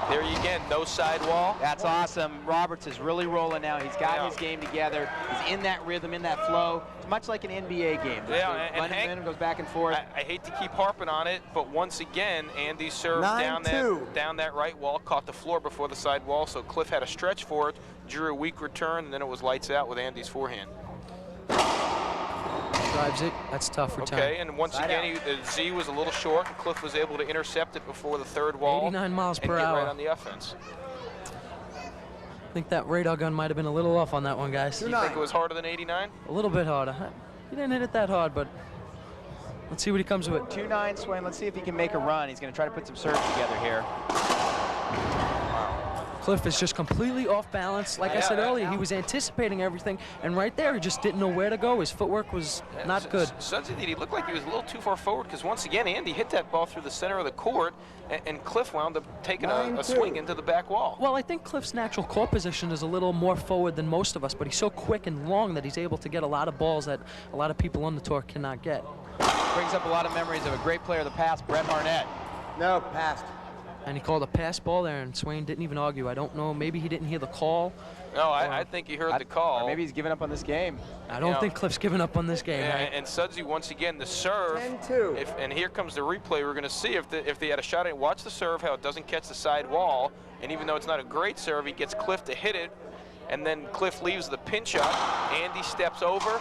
There you again, no side wall. That's awesome. Roberts is really rolling now. He's got his game together. He's in that rhythm, in that flow. It's much like an NBA game. Yeah, and Hank, goes back and forth. I hate to keep harping on it, but once again, Andy served down that right wall, caught the floor before the side wall, so Cliff had a stretch for it, drew a weak return, and then it was lights out with Andy's forehand. Drives it. That's tough return. Okay, and once again, the Z was a little short, and Cliff was able to intercept it before the third wall. 89 miles per and hour. Get right on the offense. I think that radar gun might have been a little off on that one, guys. You think it was harder than 89? A little bit harder. He didn't hit it that hard, but let's see what he comes with. 2-9 Swain. Let's see if he can make a run. He's going to try to put some serves together here. Cliff is just completely off balance. Like I said earlier, he was anticipating everything, and right there, he just didn't know where to go. His footwork was not good. Sudsy, he looked like he was a little too far forward because once again, Andy hit that ball through the center of the court, and Cliff wound up taking a swing into the back wall. Well, I think Cliff's natural court position is a little more forward than most of us, but he's so quick and long that he's able to get a lot of balls that a lot of people on the tour cannot get. Brings up a lot of memories of a great player of the past, Brett Barnett. No, passed. And he called a pass ball there, and Swain didn't even argue. I don't know. Maybe he didn't hear the call. No, I think he heard the call. Or maybe he's giving up on this game. I don't think Cliff's giving up on this game. Yeah, right? and Sudsy, once again, the serve. 10-2. And here comes the replay. We're going to see if they had a shot at it. Watch the serve, how it doesn't catch the side wall. And even though it's not a great serve, he gets Cliff to hit it. And then Cliff leaves the pinch up. Andy steps over.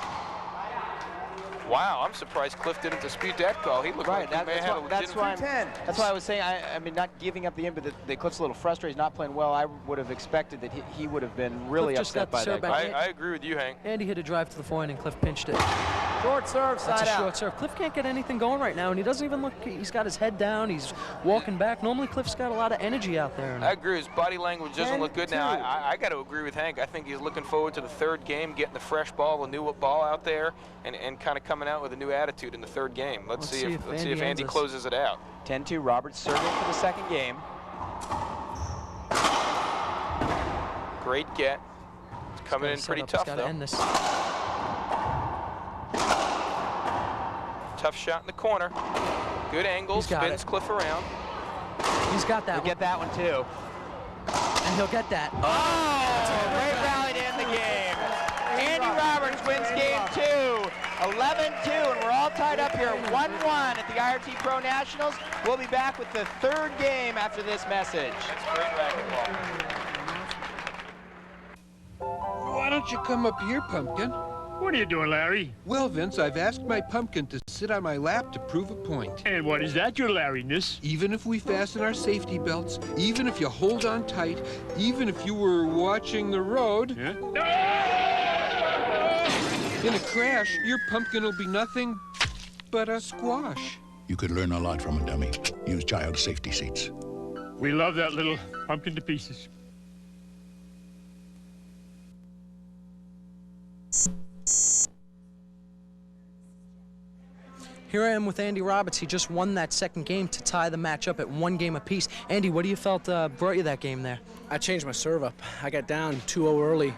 Wow, I'm surprised Cliff didn't dispute that call. He looked like he may have a legitimate... That's why I was saying, I mean, not giving up the end, but that Cliff's a little frustrated. He's not playing well. I would have expected that he would have been really upset by that. I agree with you, Hank. Andy hit a drive to the forehand, and Cliff pinched it. Short serve, side out. That's a short serve. Cliff can't get anything going right now, and he doesn't even look, he's got his head down, he's walking back. Normally, Cliff's got a lot of energy out there. I agree. His body language doesn't look good now. I got to agree with Hank. I think he's looking forward to the third game, getting the fresh ball, the new ball out there, and kind of coming out with a new attitude in the third game. Let's see if Andy closes it out. 10-2, Roberts serving for the second game. Great get. It's coming in pretty tough, though. End this. Tough shot in the corner. Good angle, spins Cliff around. He's got that He'll get that one, too. And he'll get that. Oh, great rally to end the game. Andy Roberts wins game 2, 11-2, and we're all tied up here 1-1 at the IRT Pro Nationals. We'll be back with the third game after this message. That's great racquetball. Why don't you come up here, Pumpkin? What are you doing, Larry? Well, Vince, I've asked my pumpkin to sit on my lap to prove a point. And what is that, your Larryness? Even if we fasten our safety belts, even if you hold on tight, even if you were watching the road, in a crash, your pumpkin will be nothing but a squash. You could learn a lot from a dummy. Use child safety seats. We love that little pumpkin to pieces. Here I am with Andy Roberts. He just won that second game to tie the match up at 1 game apiece. Andy, what do you felt brought you that game there? I changed my serve up. I got down 2-0 early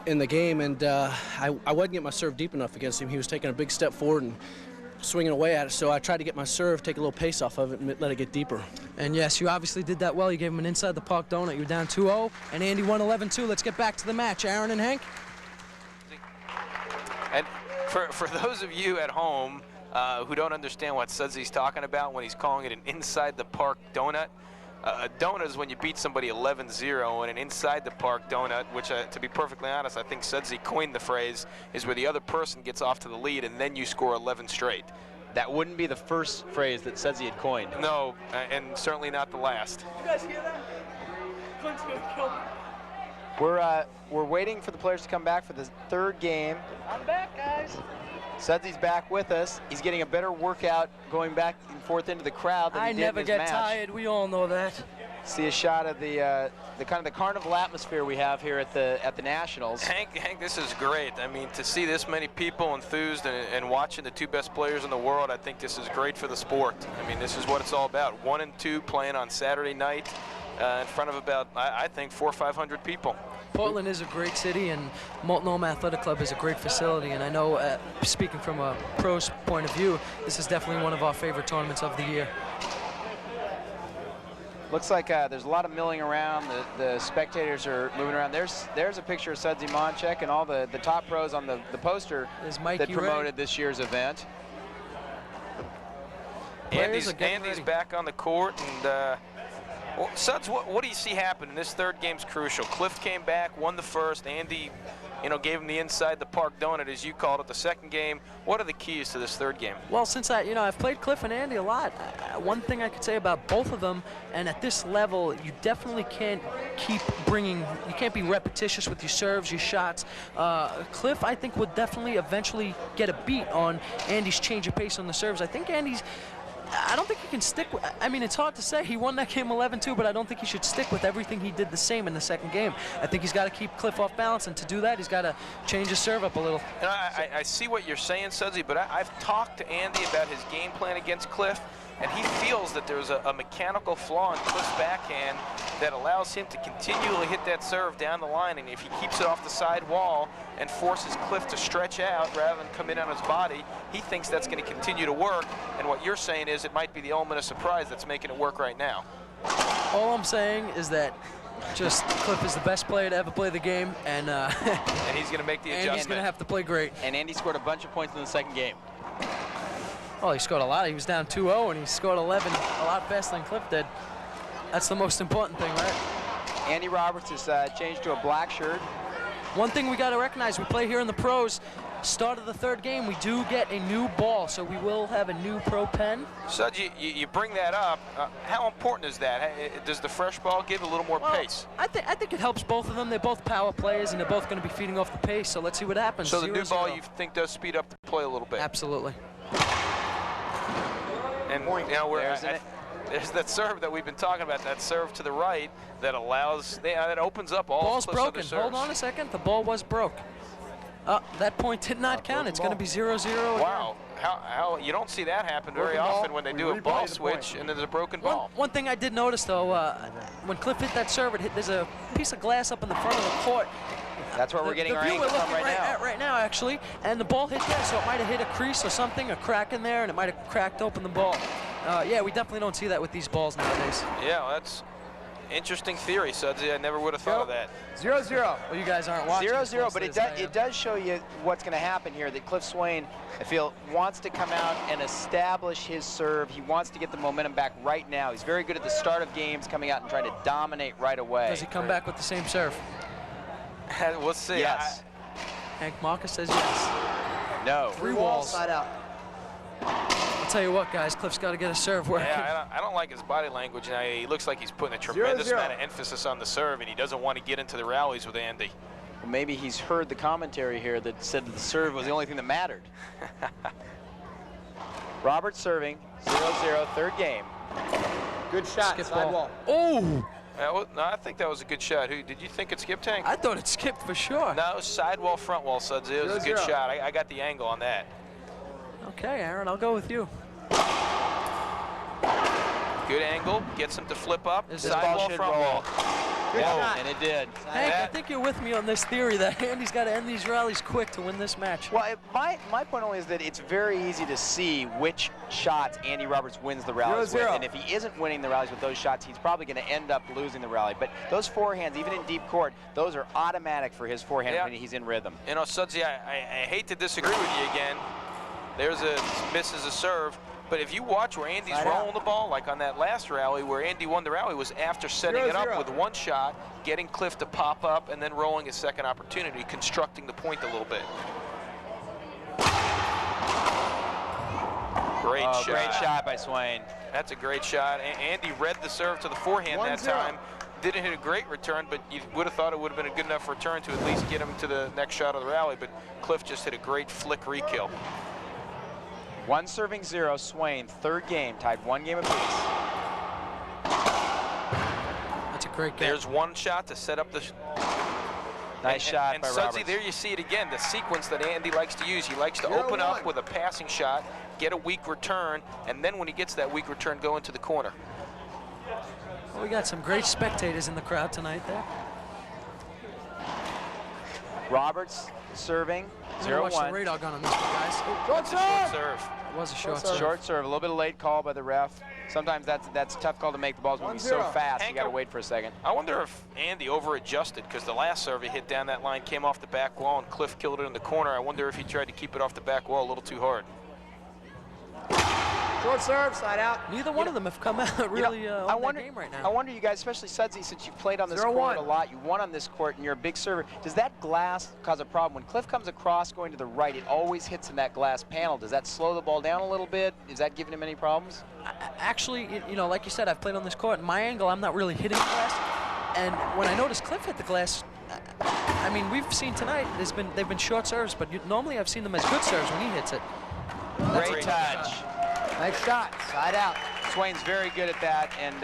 in the game, and I wasn't getting my serve deep enough against him. He was taking a big step forward and swinging away at it, so I tried to get my serve, take a little pace off of it, and let it get deeper. And yes, you obviously did that well. You gave him an inside the park donut. You were down 2-0, and Andy won 11-2. Let's get back to the match. Aaron and Hank? And for those of you at home who don't understand what Sudsy's talking about when he's calling it an inside the park donut, A donut is when you beat somebody 11-0, and an inside the park donut, which to be perfectly honest, I think Sudsy coined the phrase, is where the other person gets off to the lead and then you score 11 straight. That wouldn't be the first phrase that Sudsy had coined. No, and certainly not the last. You guys hear that? Clint's gonna kill me. We're waiting for the players to come back for the third game. I'm back, guys. Sudsy's back with us. He's getting a better workout going back and forth into the crowd than he did in his match. I never get tired. We all know that. See a shot of the kind of the carnival atmosphere we have here at the Nationals. Hank, this is great. I mean, to see this many people enthused and watching the two best players in the world, I think this is great for the sport. I mean, this is what it's all about. 1 and 2 playing on Saturday night in front of about, I think, 400 or 500 people. Portland is a great city, and Multnomah Athletic Club is a great facility. And I know, speaking from a pro's point of view, this is definitely one of our favorite tournaments of the year. Looks like there's a lot of milling around. The spectators are moving around. There's a picture of Sudsy Monchek and all the top pros on the poster that promoted this year's event. Andy's back on the court, and well, Suds, what do you see happening? This third game's crucial. Cliff came back, won the first. Andy, gave him the inside the park donut, as you called it, the second game. What are the keys to this third game? Well, since I've played Cliff and Andy a lot, one thing I could say about both of them, and at this level, you definitely can't keep bringing, you can't be repetitious with your serves, your shots. Cliff, I think, would definitely eventually get a beat on Andy's change of pace on the serves. I think I don't think he can stick with, I mean, it's hard to say. He won that game 11-2, but I don't think he should stick with everything he did the same in the second game. I think he's got to keep Cliff off balance, and to do that, he's got to change his serve up a little. I see what you're saying, Sudsy, but I've talked to Andy about his game plan against Cliff, and he feels that there's a mechanical flaw in Cliff's backhand that allows him to continually hit that serve down the line, and if he keeps it off the side wall and forces Cliff to stretch out rather than come in on his body, he thinks that's going to continue to work, and what you're saying is it might be the element of surprise that's making it work right now. All I'm saying is that just Cliff is the best player to ever play the game, and and he's going to make the adjustment. And he's going to have to play great. And Andy scored a bunch of points in the second game. Oh, he scored a lot. He was down 2-0, and he scored 11 a lot faster than Cliff did. That's the most important thing, right? Andy Roberts has changed to a black shirt. One thing we got to recognize, we play here in the pros. Start of the third game, we do get a new ball, so we will have a new pro pen. Sud, you bring that up. How important is that? Does the fresh ball give a little more pace? I think it helps both of them. They're both power players, and they're both going to be feeding off the pace, so let's see what happens. So the new ball you think does speed up the play a little bit? Absolutely. And there's that serve that we've been talking about, that serve to the right that allows, that opens up all Ball's Cliff's broken. other serves. Hold on a second. The ball was broke. That point did not count. It's going to be 0-0. Wow. How you don't see that happen very often when they do a ball switch and there's a broken ball. One thing I did notice, though, when Cliff hit that serve, there's a piece of glass up in the front of the court. That's where we're getting our angle from right now, actually. And the ball hit there, so it might have hit a crease or something, a crack in there, and it might have cracked open the ball. Yeah, we definitely don't see that with these balls nowadays. Yeah, well, that's interesting theory, Sudsy. I never would have thought of that. 0-0. Well, you guys aren't watching. 0-0, but it does show you what's going to happen here, that Cliff Swain, I feel, wants to come out and establish his serve. He wants to get the momentum back right now. He's very good at the start of games, coming out and trying to dominate right away. Does he come back with the same serve? We'll see. Yes. Hank Marcus says yes. No. 3 walls. Side out. I'll tell you what, guys, Cliff's got to get a serve working. Yeah, I don't like his body language. Now, he looks like he's putting a tremendous amount of emphasis on the serve, and he doesn't want to get into the rallies with Andy. Well, maybe he's heard the commentary here that said that the serve was the only thing that mattered. Roberts serving, 0-0, third game. Good shot, side wall. Oh! No, I think that was a good shot. Did you think it skipped, Hank? I thought it skipped for sure. No, it was side wall, front wall, Sudsy. It was a good shot. I got the angle on that. Okay, Aaron, I'll go with you. Good angle, gets him to flip up. Side wall, front wall. Good shot. And it did. Hank, I think you're with me on this theory that Andy's got to end these rallies quick to win this match. Well, my point only is that it's very easy to see which shots Andy Roberts wins the rallies with. And if he isn't winning the rallies with those shots, he's probably going to end up losing the rally. But those forehands, even in deep court, those are automatic for his forehand when he's in rhythm. You know, Sudsy, I hate to disagree with you again. There's misses a serve. But if you watch where Andy's rolling the ball, like on that last rally where Andy won the rally, was after setting it up with one shot, getting Cliff to pop up, and then rolling his second opportunity, constructing the point a little bit. Great shot. Great shot by Swain. That's a great shot. Andy read the serve to the forehand that time. Didn't hit a great return, but you would have thought it would have been a good enough return to at least get him to the next shot of the rally, but Cliff just hit a great flick re-kill. 1 serving 0, Swain, third game, tied 1 game apiece. That's a great game. There's one shot to set up the... Nice shot and by Sudsy, Roberts. there you see it again, the sequence that Andy likes to use. He likes to open up with a passing shot, get a weak return, and then when he gets that weak return, go into the corner. Well, we got some great spectators in the crowd tonight there. Roberts serving, 0-1. Watch the radar gun on this one, guys. Short serve. It was a short serve. Short serve, a little bit of late call by the ref. Sometimes that's a tough call to make. The ball's moving so fast, you got to wait for a second. I wonder if Andy over-adjusted, because the last serve he hit down that line came off the back wall and Cliff killed it in the corner. I wonder if he tried to keep it off the back wall a little too hard. Short serve, side out. Neither one of them have come out really on that game right now. I wonder, you guys, especially Sudsy, since you've played on this court a lot, you won on this court and you're a big server. Does that glass cause a problem? When Cliff comes across going to the right, it always hits in that glass panel. Does that slow the ball down a little bit? Is that giving him any problems? Actually, you know, like you said, I've played on this court. My angle, I'm not really hitting the glass. And when I noticed Cliff hit the glass, I mean, we've seen tonight, they've been short serves, but normally I've seen them as good serves when he hits it. Great touch. Nice shot, side out. Swain's very good at that, and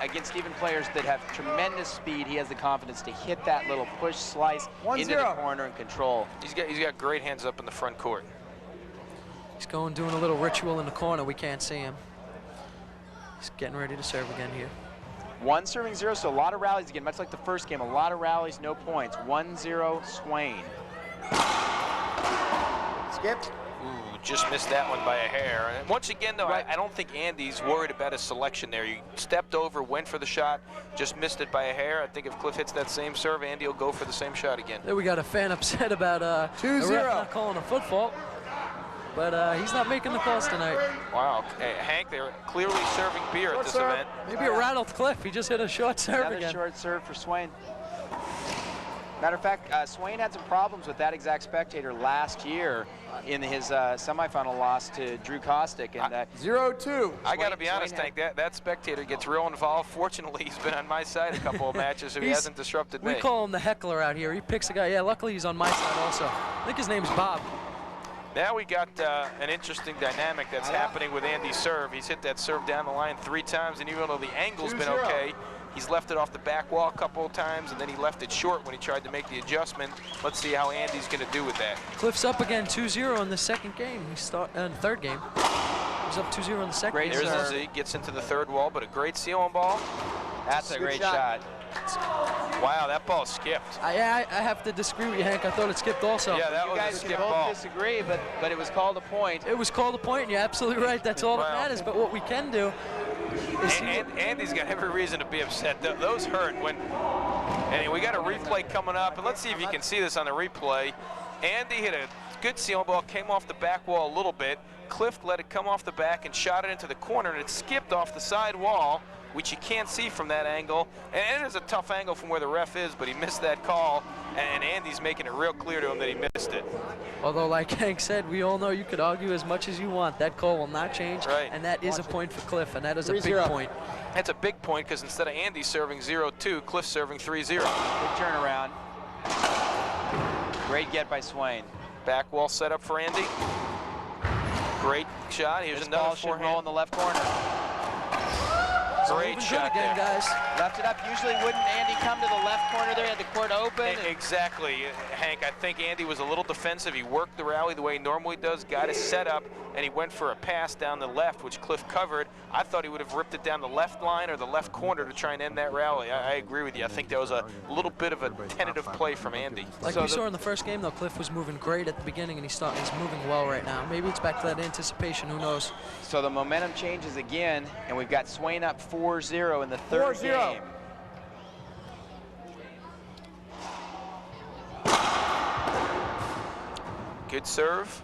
against even players that have tremendous speed, he has the confidence to hit that little push slice into the corner and control. He's got great hands up in the front court. He's doing a little ritual in the corner. We can't see him. He's getting ready to serve again here. 1 serving 0, so a lot of rallies again, much like the first game. A lot of rallies, no points. 1-0 Swain. Skipped. Ooh, just missed that one by a hair. And once again, though, I don't think Andy's worried about his selection there. He stepped over, went for the shot, just missed it by a hair. I think if Cliff hits that same serve, Andy will go for the same shot again. There we got a fan upset about the ref not calling a foot fault. But he's not making the calls tonight. Wow, hey, Hank, they're clearly serving beer at this event. Maybe it rattled Cliff. He just hit a short serve again. Another short serve for Swain. Matter of fact, Swain had some problems with that exact spectator last year in his semifinal loss to Drew Kostick. And 0-2. I got to be honest, Hank, that spectator gets real involved. Fortunately, he's been on my side a couple of matches, so he hasn't disrupted me. We call him the heckler out here. He picks a guy. Yeah, luckily he's on my side also. I think his name's Bob. Now we got an interesting dynamic that's happening with Andy's serve. He's hit that serve down the line 3 times, and even though the angle's been okay, he's left it off the back wall a couple of times, and then he left it short when he tried to make the adjustment. Let's see how Andy's going to do with that. Cliff's up again 2-0 in the second game. In the third game. He's up 2-0 in the second game. There's the Z, gets into the third wall, but a great ceiling ball. That's a great shot. Wow, that ball skipped. I have to disagree with you, Hank. I thought it skipped also. Yeah, that was a skip ball. You guys disagree, but it was called a point. It was called a point, and you're absolutely right. That's all that matters. But what we can do is... Andy's got every reason to be upset. Those hurt when... And we got a replay coming up, and let's see if you can see this on the replay. Andy hit a good ceiling ball, came off the back wall a little bit. Cliff let it come off the back and shot it into the corner, and it skipped off the side wall, which you can't see from that angle. And it is a tough angle from where the ref is, but he missed that call, and Andy's making it real clear to him that he missed it. Although, like Hank said, we all know you could argue as much as you want. That call will not change, and that is a point for Cliff, and that is a big point. That's a big point, because instead of Andy serving 0-2, Cliff's serving 3-0. Good turnaround. Great get by Swain. Back wall set up for Andy. Great shot. Here's this another ball should roll in the left corner. Great shot again, guys. Left it up. Usually wouldn't Andy come to the left corner there, had the court open? Exactly, Hank. I think Andy was a little defensive. He worked the rally the way he normally does, got his setup, and he went for a pass down the left, which Cliff covered. I thought he would have ripped it down the left line or the left corner to try and end that rally. I agree with you. I think that was a little bit of a tentative play from Andy. Like we saw in the first game, though, Cliff was moving great at the beginning, and he's moving well right now. Maybe it's back to that anticipation. Who knows? So the momentum changes again, and we've got Swain up 4-0 in the third game. Good serve.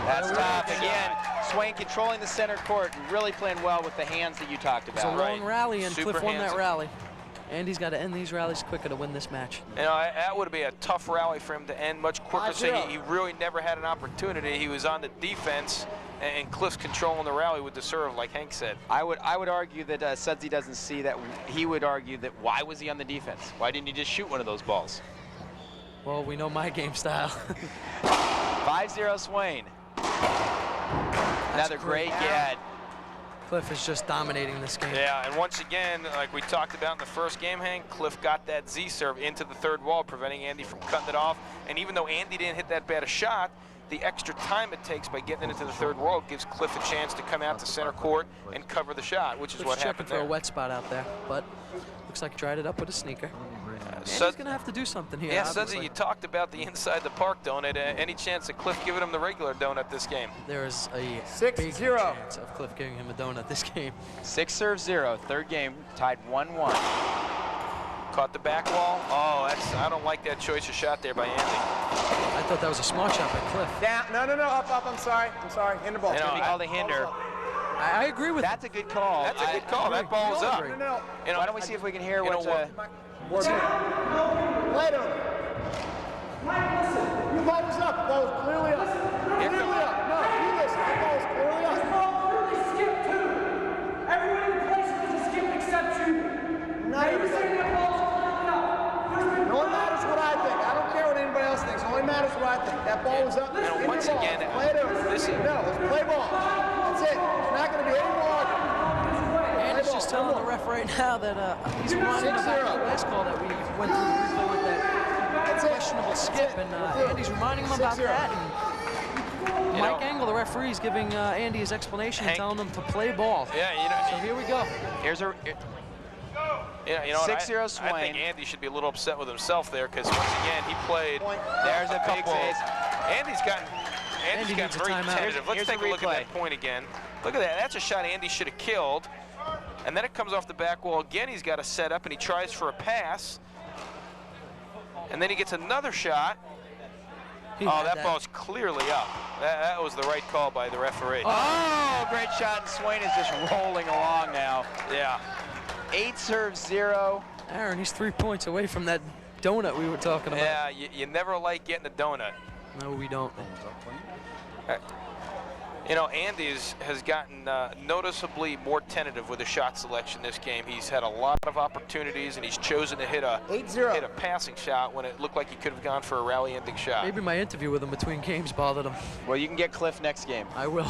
That's tough. Again, Swain controlling the center court and really playing well with the hands that you talked It was about. a long rally, and Super Cliff won handsy. that rally. Andy's got to end these rallies quicker to win this match. You know, that would be a tough rally for him to end much quicker. So he really never had an opportunity. He was on the defense, and Cliff's controlling the rally with the serve, like Hank said. I would argue that Sudsy doesn't see that. He would argue that why was he on the defense? Why didn't he just shoot one of those balls? Well, we know my game style. 5-0 Swain. Another great get. Cliff is just dominating this game. Yeah, and once again, like we talked about in the first game, Hank, Cliff got that Z serve into the third wall, preventing Andy from cutting it off. And even though Andy didn't hit that bad a shot, the extra time it takes by getting it into the third wall gives Cliff a chance to come out to center court and cover the shot, which is what happened checking there. for a wet spot out there, but looks like he dried it up with a sneaker. Andy's going to have to do something here. Yeah, Sudsy, you talked about the inside the park donut. Any chance of Cliff giving him the regular donut this game? There is a 6-0 big chance of Cliff giving him a donut this game. 6-0, third game, tied 1-1. Caught the back wall. Oh, I don't like that choice of shot there by Andy. I thought that was a smart shot by Cliff. Down. No, up. I'm sorry. Hinder ball. It's going to be called a hinder. I agree with That's a good call. That's a good call. That ball was up. No. You know, why don't we see if we can hear what... Play to him. Mike, listen. Your ball was up. The ball was clearly up. Clearly up. No, you listen. The ball was clearly up. The ball clearly skipped too. Everyone in the place was a skip except you. Now you're saying that ball was clearly up. It only matters what I think. I don't care what anybody else thinks. It only matters what I think. That ball was up. You know, once again, play to him. No, let's play ball. That's it. There's not going to be any more. Andy's just telling the ref right now that he's reminding him about the last call that we went through the replay with that questionable skip, and Andy's reminding him about that. And Mike Engel, the referee, is giving Andy his explanation and telling him to play ball. Yeah, you know. So here we go. Here's a... Yeah, you know 6-0 Swain. I think Andy should be a little upset with himself there because once again he played. There's a big save. Andy's gotten very tentative. Let's take a look at that point again. Look at that. That's a shot Andy should have killed. And then it comes off the back wall again. He's got to set up and he tries for a pass. And then he gets another shot. That ball's clearly up. That was the right call by the referee. Oh, great shot. And Swain is just rolling along now. Yeah. 8-0. Aaron, he's 3 points away from that donut we were talking about. Yeah, you never like getting a donut. No, we don't. You know, Andy has gotten noticeably more tentative with his shot selection this game. He's had a lot of opportunities, and he's chosen to hit a passing shot when it looked like he could have gone for a rally-ending shot. Maybe my interview with him between games bothered him. Well, you can get Cliff next game. I will.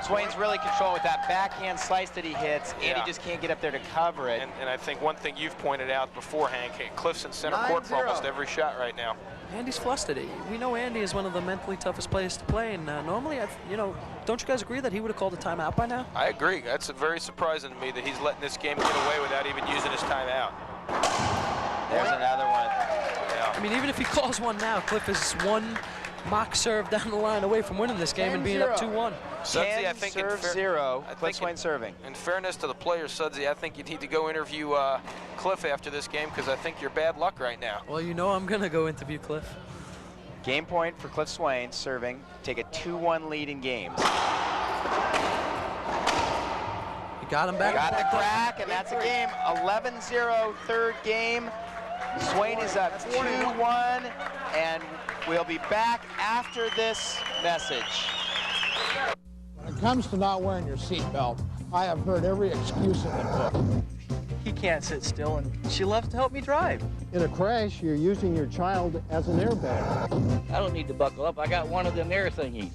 Swain's really controlling with that backhand slice that he hits. Yeah. Andy just can't get up there to cover it. And I think one thing you've pointed out before, Hank, Cliff's in center court for almost every shot right now. Andy's flustered. We know Andy is one of the mentally toughest players to play, and normally, don't you guys agree that he would have called a timeout by now? I agree. That's very surprising to me that he's letting this game get away without even using his timeout. There's another one. Yeah. I mean, even if he calls one now, Cliff is one mock serve down the line away from winning this game and being up 2-1. Sudsy, I think serve 0. Cliff Swain serving. In fairness to the players, Sudsy, I think you need to go interview Cliff after this game because I think you're bad luck right now. Well, you know I'm going to go interview Cliff. Game point for Cliff Swain serving. Take a 2-1 lead in games. You got him back. Got the crack, and that's a game. 11-0, third game. Swain is up 2-1, and we'll be back after this message. When it comes to not wearing your seatbelt, I have heard every excuse in the book. He can't sit still, and she loves to help me drive. In a crash, you're using your child as an airbag. I don't need to buckle up. I got one of them air thingies.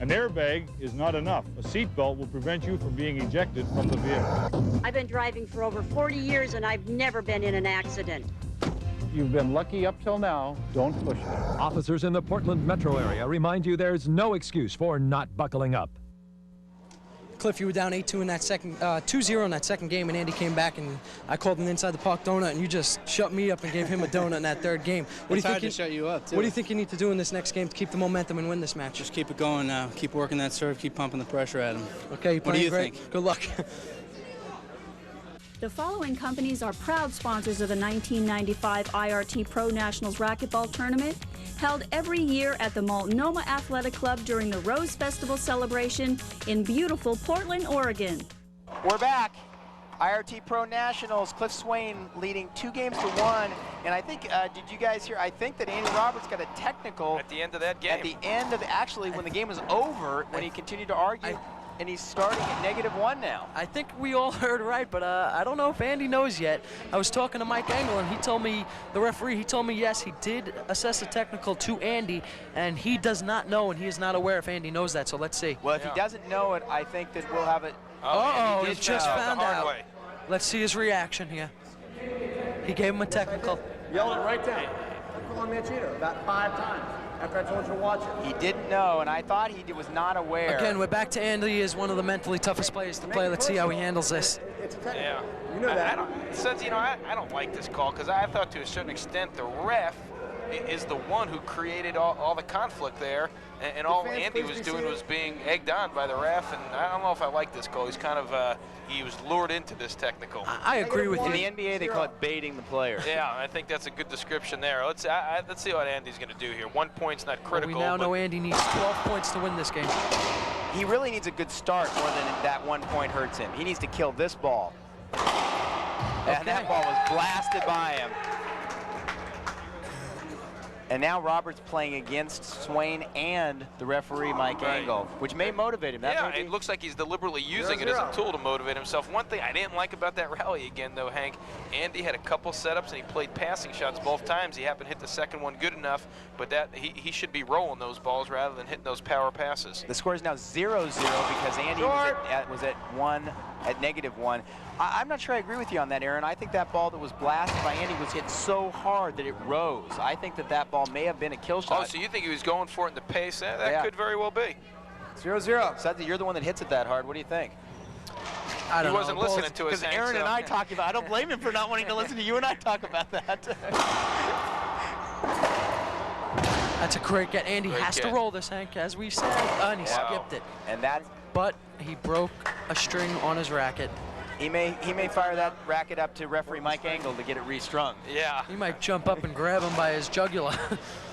An airbag is not enough. A seatbelt will prevent you from being ejected from the vehicle. I've been driving for over 40 years, and I've never been in an accident. You've been lucky up till now. Don't push it. Officers in the Portland metro area remind you there's no excuse for not buckling up. Cliff, you were down 2-0 in that second game, and Andy came back, and I called an inside the park donut, and you just shut me up and gave him a donut in that third game. It's hard to shut you up, too. What do you think you need to do in this next game to keep the momentum and win this match? Just keep it going now. Keep working that serve. Keep pumping the pressure at him. Okay, you're what do you great. think? Good luck. The following companies are proud sponsors of the 1995 IRT Pro Nationals Racquetball Tournament, held every year at the Multnomah Athletic Club during the Rose Festival celebration in beautiful Portland, Oregon. We're back. IRT Pro Nationals, Cliff Swain leading 2-1. And I think, did you guys hear, I think that Andy Roberts got a technical at the end of that game. At the end of, actually, when the game was over, when he continued to argue, and he's starting at -1 now. I think we all heard right, but I don't know if Andy knows yet. I was talking to Mike Engel, and he told me, the referee, he told me, yes, he did assess a technical to Andy, and he does not know, and he is not aware if Andy knows that, so let's see. Well, if he doesn't know it, I think that we'll have it. Uh-oh, he just found out. Let's see his reaction here. He gave him a technical. Yelled it right down. I'm calling me a cheater about 5 times after I told you to watch it. He didn't know, and I thought he was not aware. Again, we're back to Andy as one of the mentally toughest players to play. Let's see how he handles this. Yeah. You know that. I don't like this call because I thought to a certain extent the ref is the one who created all the conflict there, and all Andy was doing was being egged on by the ref, and I don't know if I like this call. He's kind of, he was lured into this technical. I agree with you. In the NBA, they call it baiting the player. Yeah, I think that's a good description there. Let's see what Andy's going to do here. 1 point's not critical. Well, we now know Andy needs 12 points to win this game. He really needs a good start more than that 1 point hurts him. He needs to kill this ball. Okay. And that ball was blasted by him. And now Roberts playing against Swain and the referee, Mike Engel, which may motivate him. Yeah, it looks like he's deliberately using it as a tool to motivate himself. One thing I didn't like about that rally again, though, Hank, Andy had a couple setups and he played passing shots both times. He happened to hit the second one good enough, but that he should be rolling those balls rather than hitting those power passes. The score is now 0-0 because Andy was at -1. I'm not sure I agree with you on that, Aaron. I think that ball that was blasted by Andy was hit so hard that it rose. I think that ball may have been a kill shot. Oh, so you think he was going for it in the pace? That could very well be. 0-0. Sadly, you're the one that hits it that hard. What do you think? I don't know. He wasn't listening to us, because Aaron and I talking about. I don't blame him for not wanting to listen to you and I talk about that. That's a great get. Andy has to roll this, Hank, as we said, and he skipped it. And that, but he broke a string on his racket. He may fire that racket up to referee Mike Engel to get it restrung. Yeah. He might jump up and grab him by his jugular.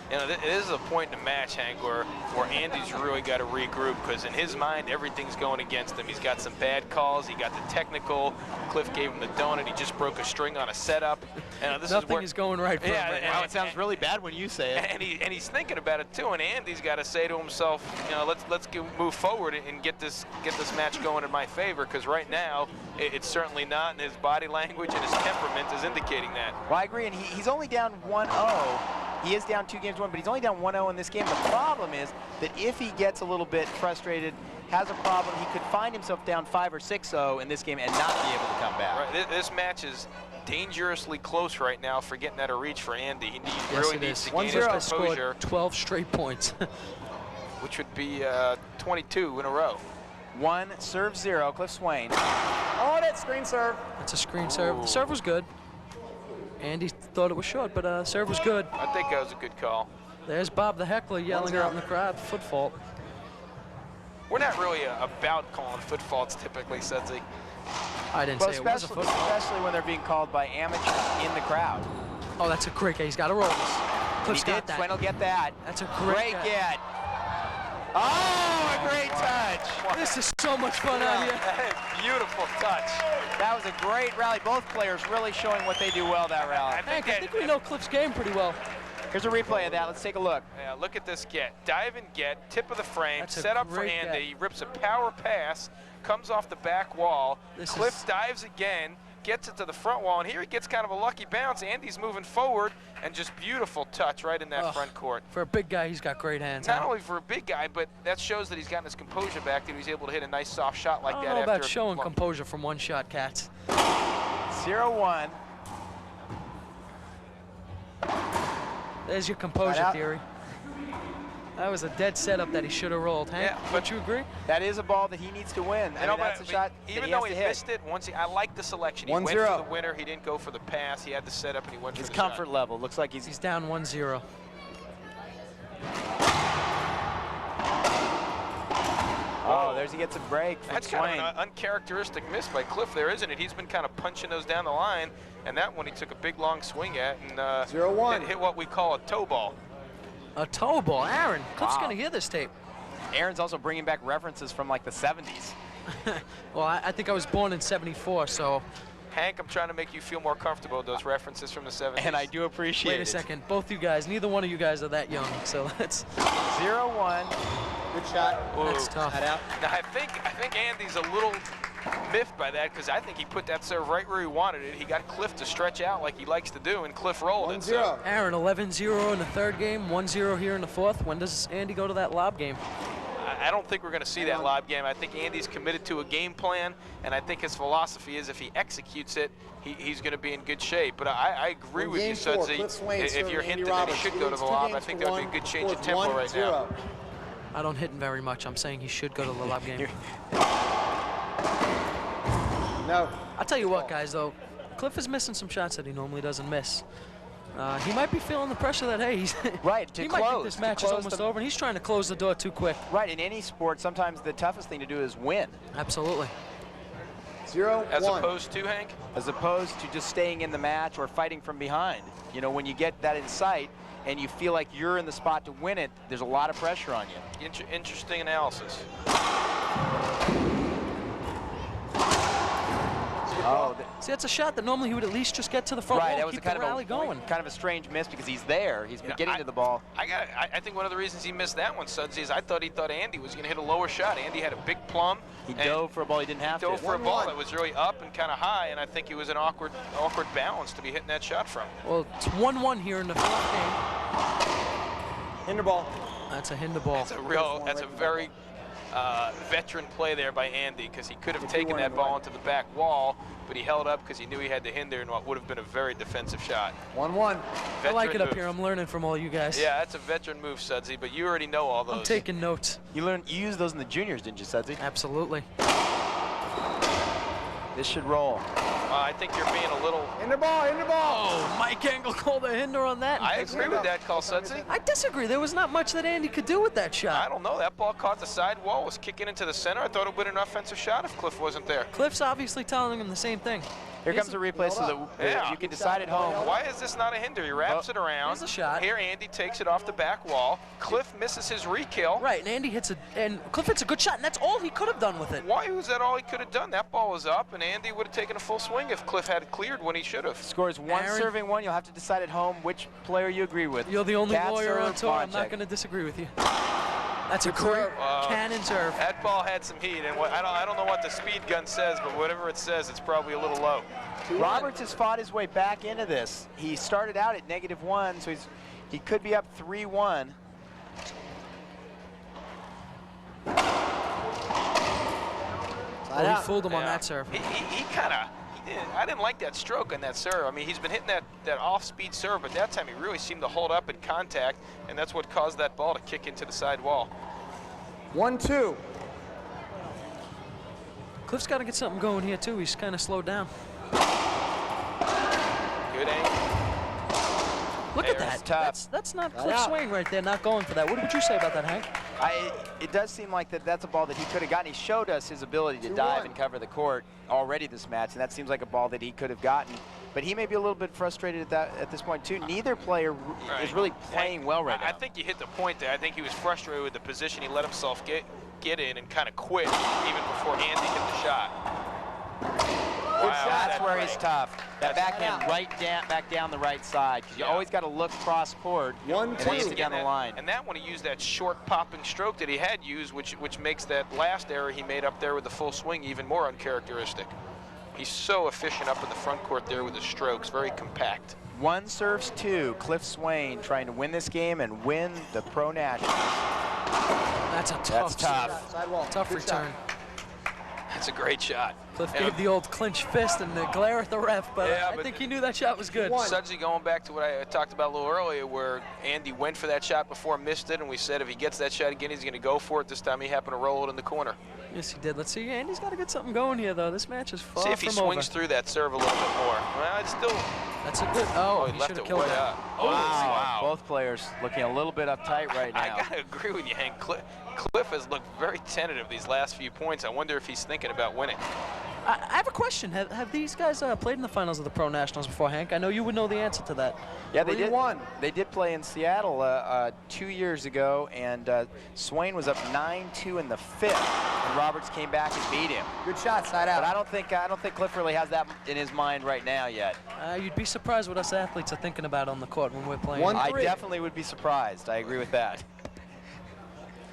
You know, this is a point in the match, Hank, where Andy's really got to regroup because in his mind, everything's going against him. He's got some bad calls. He got the technical. Cliff gave him the donut. He just broke a string on a setup. Nothing is going right for him right now. Wow, it sounds really bad when you say it. And he's thinking about it too. And Andy's got to say to himself, you know, let's move forward and get this match going in my favor because right now it's certainly not. And his body language and his temperament is indicating that. Well, I agree. And he's only down 1-0. He is down 2-1, but he's only down 1-0 in this game. The problem is that if he gets a little bit frustrated, has a problem, he could find himself down 5 or 6-0 in this game and not be able to come back. Right. This match is dangerously close right now for getting out of reach for Andy. He really needs to gain his composure. 12 straight points. Which would be 22 in a row. 1 serve 0, Cliff Swain. Oh, that screen serve. That's a screen serve. The serve was good. Andy thought it was short, but serve was good. I think that was a good call. There's Bob the heckler yelling out in the crowd, foot fault. We're not really about calling foot faults typically, Sudsy. I didn't say it was a foot fault. Especially when they're being called by amateurs in the crowd. Oh, that's a great get. He's got to roll this. Cliff's got that. Swain will get that. That's a great get. Oh, a great touch. This is so much fun out here. Beautiful touch. That was a great rally. Both players really showing what they do well that rally. I think we know Cliff's game pretty well. Here's a replay of that. Let's take a look. Yeah, look at this get. Dive and get, tip of the frame, That's set up for Andy. He rips a power pass, comes off the back wall. Cliff dives again, gets it to the front wall, and here he gets kind of a lucky bounce. Andy's moving forward, and just beautiful touch right in that front court. For a big guy, he's got great hands. Not only for a big guy, but that shows that he's gotten his composure back, that he's able to hit a nice soft shot like that. I don't know about showing composure from one shot, Cats. 0-1. There's your composure theory. That was a dead setup that he should have rolled. Hank, don't you agree? That is a ball that he needs to win. I mean, that's a shot even though he missed it, I like the selection. He went for the winner. He didn't go for the pass. He had the setup, and he went for his the comfort shot. level. Looks like he's down 1-0. Oh, there's he gets a break from That's Swain. kind of an uncharacteristic miss by Cliff there, isn't it? He's been kind of punching those down the line, and that one he took a big long swing at and 0-1. hit what we call a toe ball. A toe ball, Aaron. Cliff's gonna hear this tape. Aaron's also bringing back references from like the 70s. Well, I think I was born in '74, so. Hank, I'm trying to make you feel more comfortable with those references from the 70s. And I do appreciate it. Wait a second, both you guys, neither one of you guys are that young, so let's. 0-1. Good shot. That's tough. Out. Now, I think Andy's a little miffed by that because I think he put that serve right where he wanted it. He got Cliff to stretch out like he likes to do, and Cliff rolled it. So. Aaron, 11-0 in the third game, 1-0 here in the fourth. When does Andy go to that lob game? I don't think we're going to see that lob game. I think Andy's committed to a game plan, and I think his philosophy is if he executes it, he's going to be in good shape. But I agree with you, Sudsy. If you're hinting that he should go to the lob, I think that would be a good change of tempo right now. I don't hit him very much. I'm saying he should go to the lob game. No. I'll tell you what, guys, though. Cliff is missing some shots that he normally doesn't miss. He might be feeling the pressure that, hey, he's right, he might think this match is almost over, and he's trying to close the door too quick. Right, in any sport, sometimes the toughest thing to do is win. Absolutely. 0-1. As opposed to, Hank? As opposed to just staying in the match or fighting from behind. You know, when you get that in sight and you feel like you're in the spot to win it, there's a lot of pressure on you. Interesting analysis. Oh, see, that's a shot that normally he would at least just get to the front right, wall, that was keep kind the of rally going. Kind of a strange miss because he's there. He's been getting to the ball. I think one of the reasons he missed that one, Sudsy, is I thought Andy was going to hit a lower shot. Andy had a big plum. He dove for a ball he didn't have to. He dove for a ball that was really up and kind of high, and I think it was an awkward balance to be hitting that shot from. Well, it's 1-1 here in the fourth game. Hinder ball. That's a hinder ball. That's a very veteran play there by Andy because he could have taken that ball into the back wall, but he held up because he knew he had to hinder in what would have been a very defensive shot. 1-1. I like it up here. I'm learning from all you guys. Yeah, that's a veteran move, Sudsy, but you already know all those. I'm taking notes. You used those in the juniors, didn't you, Sudsy? Absolutely. This should roll. I think you're being a little... Hinder ball, hinder ball! Oh, Mike Engel called a hinder on that. I agree with that call, Sudsy. I disagree. There was not much that Andy could do with that shot. I don't know. That ball caught the side wall, was kicking into the center. I thought it would have been an offensive shot if Cliff wasn't there. Cliff's obviously telling him the same thing. Here comes a replay so that you can decide at home. Why is this not a hinder? He wraps it around. Here's a shot. Here, Andy takes it off the back wall. Cliff misses his re-kill. Right, and Andy hits and Cliff hits a good shot, and that's all he could have done with it. Why was that all he could have done? That ball was up, and Andy would have taken a full swing if Cliff had it cleared when he should have. Scores one Aaron, serving one. You'll have to decide at home which player you agree with. You're the only Cat lawyer serve, on tour. I'm not check. going to disagree with you. That's a great cannon serve. That ball had some heat, and I don't know what the speed gun says, but whatever it says, it's probably a little low. Roberts has fought his way back into this. He started out at -1, so he could be up 3-1. Oh, he fooled him on that serve. I didn't like that stroke on that serve. I mean, he's been hitting that off-speed serve, but that time he really seemed to hold up in contact, and that's what caused that ball to kick into the side wall. 1-2. Cliff's got to get something going here, too. He's kind of slowed down. Good angle. Look at that. That's not Cliff Swain right there, not going for that. What would you say about that, Hank? It does seem like that's a ball that he could have gotten. He showed us his ability to dive and cover the court already this match, and that seems like a ball that he could have gotten. But he may be a little bit frustrated at this point, too. Neither player is really playing well right now. I think you hit the point there. I think he was frustrated with the position he let himself get in and kind of quit even before Andy hit the shot. Wow, that's where he's tough. That backhand back down the right side, because you always got to look cross court and then down the line. And that one he used that short popping stroke that he had used, which makes that last error he made up there with the full swing even more uncharacteristic. He's so efficient up in the front court there with his strokes, very compact. 1 serves 2. Cliff Swain trying to win this game and win the Pro Nationals. That's a tough return. That's a great shot. Cliff gave the old clinch fist and the glare at the ref, but Yeah, I but think he knew that shot was good. Sudsy, going back to what I talked about a little earlier, where Andy went for that shot before, missed it, and we said if he gets that shot again, he's going to go for it. This time he happened to roll it in the corner. Yes, he did. Let's see. Andy's got to get something going here, though. This match is far See if from he swings over. through that serve a little bit more. Well, it's still... That's a good... Oh, he he left should have it killed way that. up. Oh, wow. Both players looking a little bit uptight right now. I got to agree with you, Hank. Cliff has looked very tentative these last few points. I wonder if he's thinking about winning. I have a question. Have these guys played in the finals of the Pro Nationals before, Hank? I know you would know the answer to that. Yeah, they did. They did play in Seattle 2 years ago, and Swain was up 9-2 in the 5th, and Roberts came back and beat him. Good shot, side out. But I don't think Cliff really has that in his mind right now yet. You'd be surprised what us athletes are thinking about on the court when we're playing. I definitely would be surprised. I agree with that.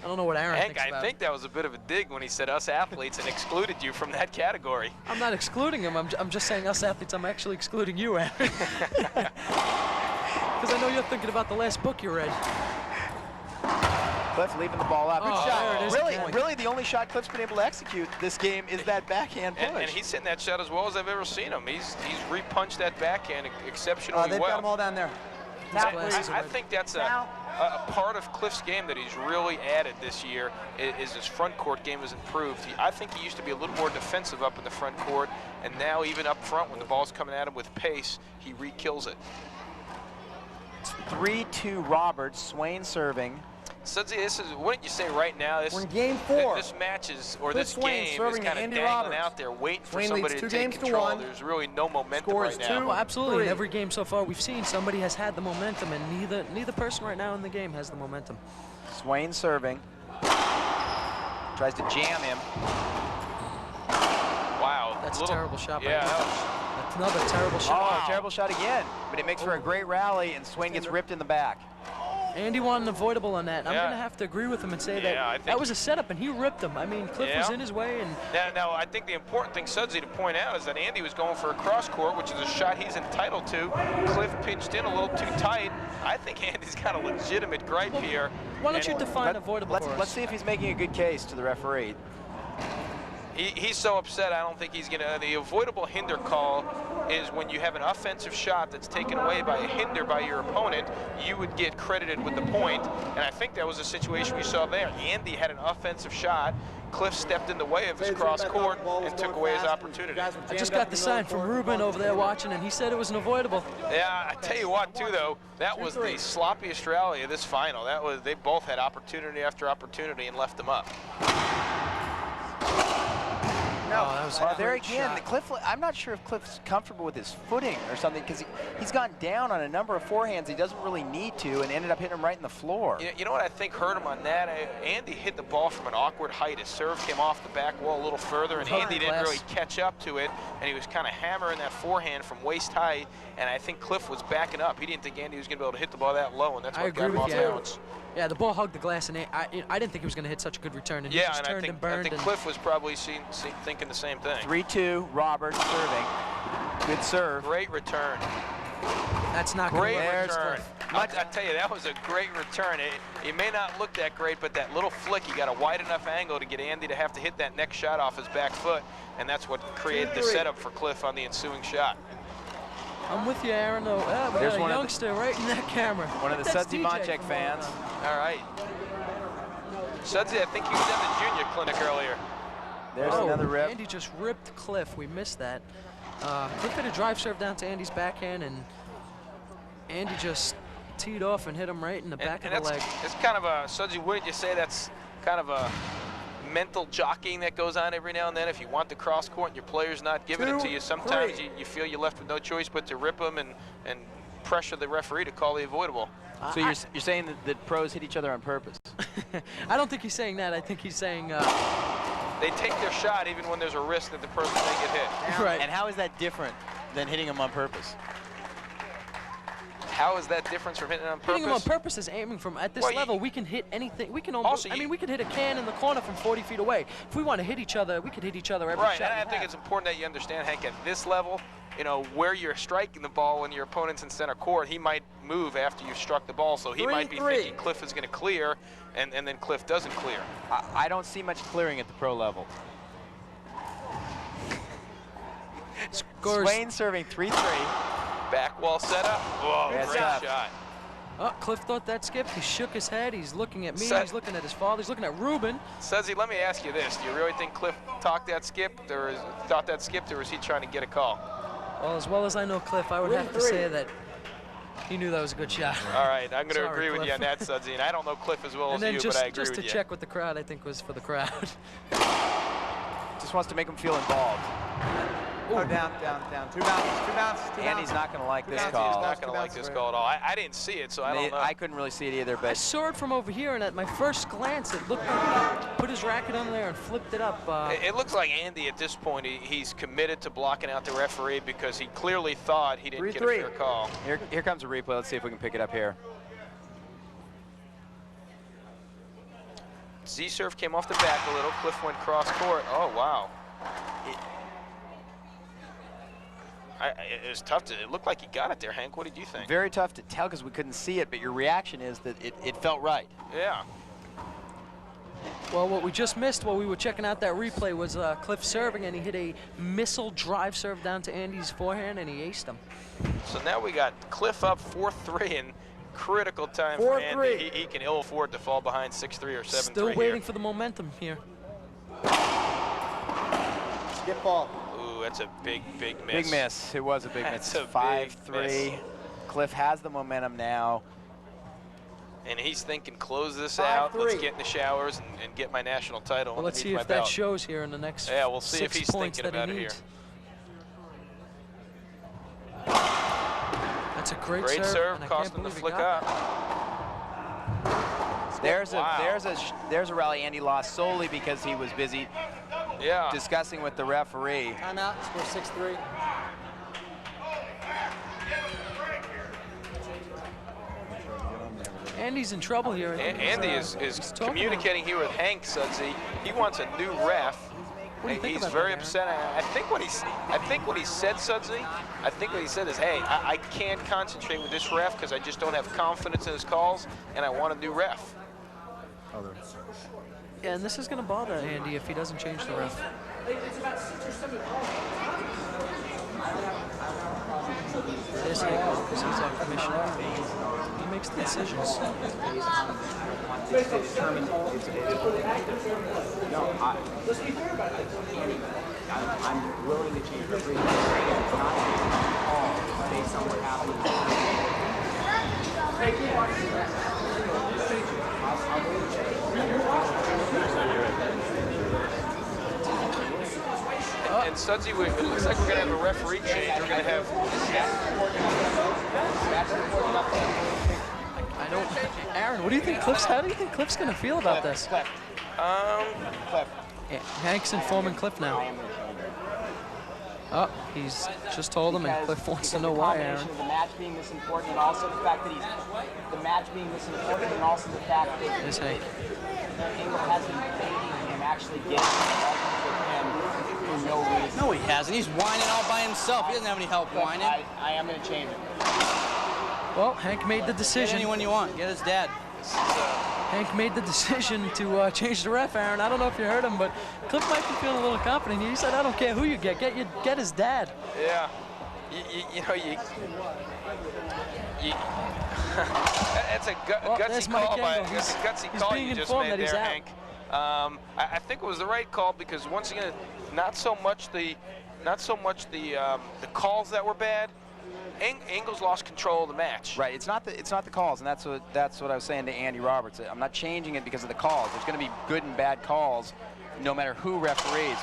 I don't know what Aaron Hank, thinks about I think that was a bit of a dig when he said us athletes and excluded you from that category. I'm not excluding him. I'm just saying us athletes. I'm actually excluding you, Aaron. Because I know you're thinking about the last book you read. Cliff leaving the ball up. Good Oh, shot. there it is again. Really, the only shot Cliff's been able to execute this game is that backhand push. And he's hitting that shot as well as I've ever seen him. He's repunched that backhand exceptionally They've well. got them all down there. I think that's a part of Cliff's game that he's really added this year is his front court game has improved. I think he used to be a little more defensive up in the front court, and now even up front when the ball's coming at him with pace, he re-kills it. 3-2 Roberts, Swain serving. Sudsy, this is, wouldn't you say right now, this, we're in game 4. This match is, or Cliff this Swain game is serving kind of Andy dangling Roberts. out there, waiting for Swain somebody leads to 2 take games to control. 1. There's really no momentum Scores right now. 2. Well, absolutely. 3. Every game so far we've seen, somebody has had the momentum, and neither person right now in the game has the momentum. Swain serving. Tries to jam him. Wow. That's a terrible shot by Yeah, him. That's another terrible shot. Oh, terrible shot again. But it makes for a great rally, and Swain gets ripped in the back. Andy wanted an avoidable on that. I'm Yeah. going to have to agree with him and say Yeah, I that think that was a setup, and he ripped him. I mean, Cliff was in his way. And Now, I think the important thing, Sudsy, to point out is that Andy was going for a cross court, which is a shot he's entitled to. Cliff pitched in a little too tight. I think Andy's got a legitimate gripe here. why don't you define avoidable for us? Let's see if he's making a good case to the referee. He's so upset, I don't think he's going to. The avoidable hinder call is when you have an offensive shot that's taken away by a hinder by your opponent, you would get credited with the point. And I think that was a situation we saw there. Andy had an offensive shot. Cliff stepped in the way of his cross court and took away his opportunity. I just got the sign from Ruben over there watching, and he said it was an avoidable. Yeah, I tell you what, too, though, that was the sloppiest rally of this final. They both had opportunity after opportunity and left them up. No, that was there again, Cliff. I'm not sure if Cliff's comfortable with his footing or something, because he's gone down on a number of forehands he doesn't really need to, and ended up hitting him right in the floor. You know what I think hurt him on that? Andy hit the ball from an awkward height. His serve came off the back wall a little further, and Andy didn't really catch up to it, and he was kind of hammering that forehand from waist high, and I think Cliff was backing up. He didn't think Andy was going to be able to hit the ball that low, and that's what got him off balance. Yeah, the ball hugged the glass, and I didn't think he was going to hit such a good return, and he just turned and burned. I think Cliff was probably thinking the same thing. 3-2, Roberts serving. Good serve. Great return. That's not great going return. I tell you, that was a great return. It may not look that great, but that little flick, he got a wide enough angle to get Andy to have to hit that next shot off his back foot, and that's what created the setup for Cliff on the ensuing shot. I'm with you, Aaron, though. We got a youngster right in that camera. One of the Sudsy Monchek fans. All right. Sudsy, I think he was at the junior clinic earlier. There's another rip. Andy just ripped Cliff. We missed that. Cliff hit a drive serve down to Andy's backhand, and Andy just teed off and hit him right in the back of the leg. It's kind of a, Sudsy, wouldn't you say that's kind of a mental jockeying that goes on every now and then? If you want the cross court and your player's not giving it to you, sometimes you feel you're left with no choice but to rip them and pressure the referee to call the avoidable. So you're saying that pros hit each other on purpose? I don't think he's saying that. I think he's saying they take their shot even when there's a risk that the person may get hit. Right. And how is that different than hitting them on purpose? How is that different from hitting on purpose? Hitting him on purpose is aiming from, at this level, we can hit anything. We can almost, we could hit a can in the corner from 40 feet away. If we want to hit each other, we could hit each other every shot. Right, and I think it's important that you understand, Hank, at this level, you know, where you're striking the ball when your opponent's in center court, he might move after you've struck the ball, so he might be thinking Cliff is going to clear, and then Cliff doesn't clear. I don't see much clearing at the pro level. scores. Swain serving 3-3. Back wall setup. Whoa, Yeah, great tough. shot. Oh, Cliff thought that skipped. He shook his head. He's looking at me. He's looking at his father. He's looking at Ruben. Sudsy, let me ask you this. Do you really think Cliff thought that skipped, or was he trying to get a call? Well, as well as I know Cliff, I would have to say that he knew that was a good shot. All right, I'm going to Sorry, agree with Cliff. you on that, Sudsy, and I don't know Cliff as well And as then you, just, but I agree just with to you. check with the crowd, I think was for the crowd. Just wants to make him feel involved. Oh, down. Two bounce. And he's not going to like this He's call. not going to like this call at all. I didn't see it, so I don't know. I couldn't really see it either, I but saw it from over here, and at my first glance, it looked like he put his racket on there and flipped it up. It looks like Andy at this point, he's committed to blocking out the referee because he clearly thought he didn't get a fair call. Here comes a replay. Let's see if we can pick it up here. Z-serve came off the back a little. Cliff went cross court. Oh, wow. It was tough it looked like he got it there, Hank. What did you think? Very tough to tell because we couldn't see it, but your reaction is that it felt right. Yeah. Well, what we just missed while we were checking out that replay was Cliff serving, and he hit a missile drive serve down to Andy's forehand, and he aced him. So now we got Cliff up 4-3 in critical time for Andy. He can ill afford to fall behind 6-3 or 7-3 Still waiting for the momentum here. Skip ball. Ooh, that's a big miss. Big miss. It was a big miss. That's a 5-3. Cliff has the momentum now. And he's thinking, close this out. Let's get in the showers and get my national title. Well, let's see if that shows here in the next we'll see if 6 he's points thinking that about he it here. needs. That's a great serve, and I cost can't him the believe he flick got up. There's a rally Andy lost solely because he was busy discussing with the referee. Timeout. Score 6-3. Andy's in trouble here. Andy is communicating here with Hank Sudsy. He wants a new ref. What do you think He's about very that, upset. I think what he said, Sudsy, I think what he said is, hey, I can't concentrate with this ref because I just don't have confidence in his calls, and I want a new ref. Yeah, and this is going to bother Andy if he doesn't change the ref. It's about 6 or 7 calls. There's Hank, because he's our commissioner. He makes the decisions. Let's be fair about it. I'm willing to change the free. It's not all based on what happened. And Sudsy, it looks like we're going to have a referee change. We're going to have... I don't... Aaron, what do you think how do you think Cliff's going to feel about this? Cliff. Yeah, Hank's informing Cliff now. Oh, he's just told him, and Cliff wants to know why, Aaron. The match being this important, and also the fact that the match being this important, and also the fact that There's Hank. Engel hasn't made him actually get for no reason. No, he hasn't. He's whining all by himself. He doesn't have any help whining. I am going to change it. Well, Hank made the decision. Get anyone you want. Get his dad. Hank made the decision to change the ref, Aaron. I don't know if you heard him, but Cliff might be feeling a little confident. He said, I don't care who you get his dad. Yeah. That's a gutsy call He's you just made there, Hank. I think it was the right call because once again, not so much the calls that were bad. Engel's lost control of the match. Right. It's not the calls, and that's what I was saying to Andy Roberts. I'm not changing it because of the calls. There's going to be good and bad calls, no matter who referees.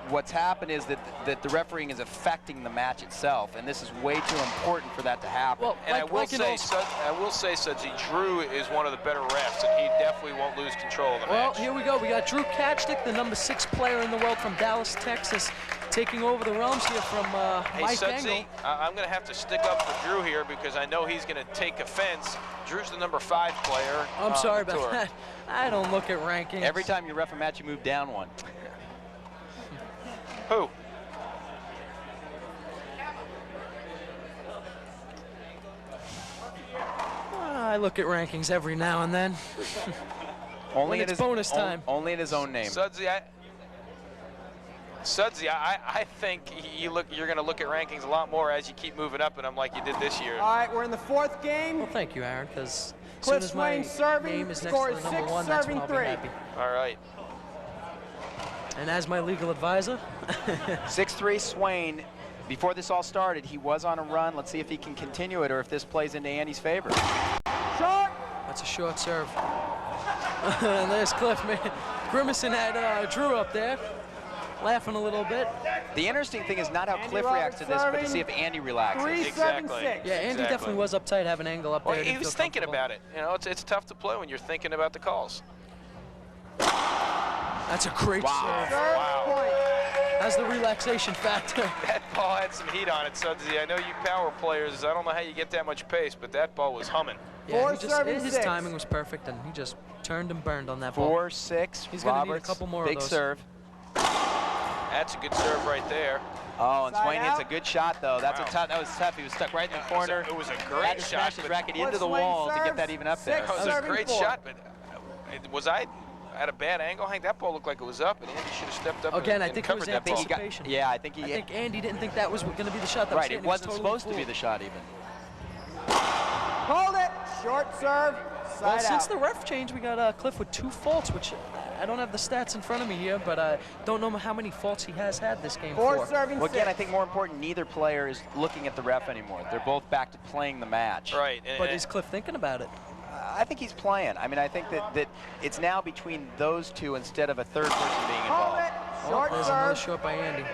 What's happened is that the refereeing is affecting the match itself, and this is way too important for that to happen. Well, and I will say, Sudsy, Drew is one of the better refs, and he definitely won't lose control of the match. Well, here we go. We got Drew Katchnick, the number 6 player in the world from Dallas, Texas, taking over the realms here from Hey, Mike Sudsy, Engel. I'm going to have to stick up for Drew here because I know he's going to take offense. Drew's the number 5 player. I'm sorry on the about tour. that. I don't look at rankings. Every time you ref a match, you move down one. Who? I look at rankings every now and then. Only when it's bonus time. Only in his own name. Sudsy, Sudsy, I think you're going to look at rankings a lot more as you keep moving up in them like you did this year. All right, we're in the 4th game. Well, thank you, Aaron, because as Cliff soon as my Swain serving, name is next score to the number 6, 1, that's when serving I'll 3. be happy. All right. And as my legal advisor. 6-3 Swain. Before this all started, he was on a run. Let's see if he can continue it or if this plays into Andy's favor. Short. That's a short serve. And there's Cliff, man, grimacing at Drew up there, laughing a little bit. The interesting thing is not how Andy Cliff reacts to this, but to serving. see if Andy relaxes. 3, 7, 6. Yeah, Andy definitely was uptight, having an angle up there. Well, he was thinking about it. You know, it's tough to play when you're thinking about the calls. That's a great serve. Wow. Has the relaxation factor. That ball had some heat on it, Sudsy. I know you power players, I don't know how you get that much pace, but that ball was humming. Yeah, his timing was perfect, and he just turned and burned on that ball. 4-6. He's going to need a couple more big of those. serve. That's a good serve right there. Oh, and Side Swain hits out. a good shot, though. That was tough. He was stuck right in the corner. It was a Had great to shot. smash his but racket Cliff into the Swain wall to get serves, that even up there. 6, that was a serving great 4. shot, but was I at a bad angle, Hank? That ball looked like it was up, and Andy should have stepped up Again, and I think it covered was that ball. anticipation. I think Andy didn't think that was going to be the shot that was right. hitting. It wasn't He was totally supposed to be fooled. the shot even. Hold it. Short serve. Side Well, out. since the ref change, we got Cliff with 2 faults, which I don't have the stats in front of me here, but I don't know how many faults he has had this game 4 for. serving Well, 6. again, I think more important, neither player is looking at the ref anymore. They're both back to playing the match. Right. But is Cliff thinking about it? I think he's playing. I mean, I think that it's now between those two instead of a third person being Hold involved. it. Short There's another serve. shot by Andy.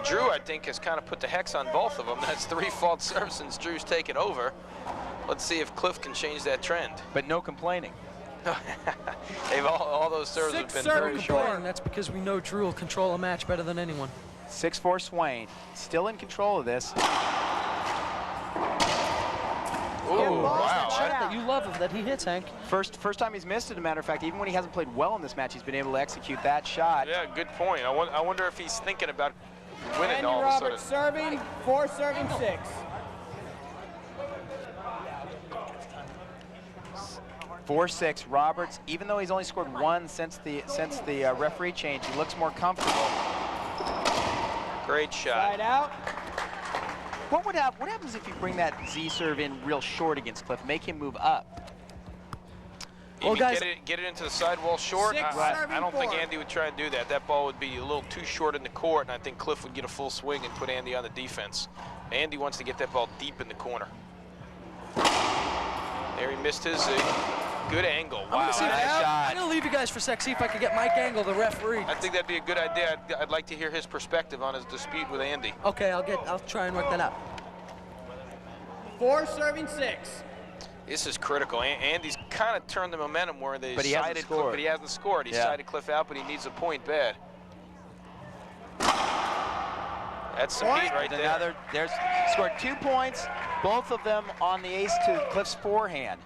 Drew, I think, has kind of put the hex on both of them. That's 3 fault serves since Drew's taken over. Let's see if Cliff can change that trend. But no complaining. all those serves have 6 been serving very to short. four. And that's because we know Drew will control a match better than anyone. 6-4 Swain, still in control of this. Oh, wow. Shot that you love that he hits, Hank. First time he's missed it, as a matter of fact. Even when he hasn't played well in this match, he's been able to execute that shot. Yeah, good point. I wonder if he's thinking about winning Andy all of a sudden. Roberts serving. 4 serving 6. 4-6 Roberts, even though he's only scored 1 since the referee change, he looks more comfortable. Great shot. Side out. What happens if you bring that Z serve in real short against Cliff, make him move up? Well, guys, get it into the sidewall short. 6 I serving don't think 4. Andy would try and do that. That ball would be a little too short in the court, and I think Cliff would get a full swing and put Andy on the defense. Andy wants to get that ball deep in the corner. There he missed his good angle. Wow, nice shot. I'm going to leave you guys for a sec, see if I can get Mike Angle, the referee. I think that'd be a good idea. I'd like to hear his perspective on his dispute with Andy. Okay, I'll try and work that out. 4 serving 6. This is critical. Andy's kind of turned the momentum where they But he hasn't sided scored. Cliff, but he hasn't scored. He sided Cliff out, but he needs a point bad. That's some heat right there. There's scored 2 points, both of them on the ace to Cliff's forehand.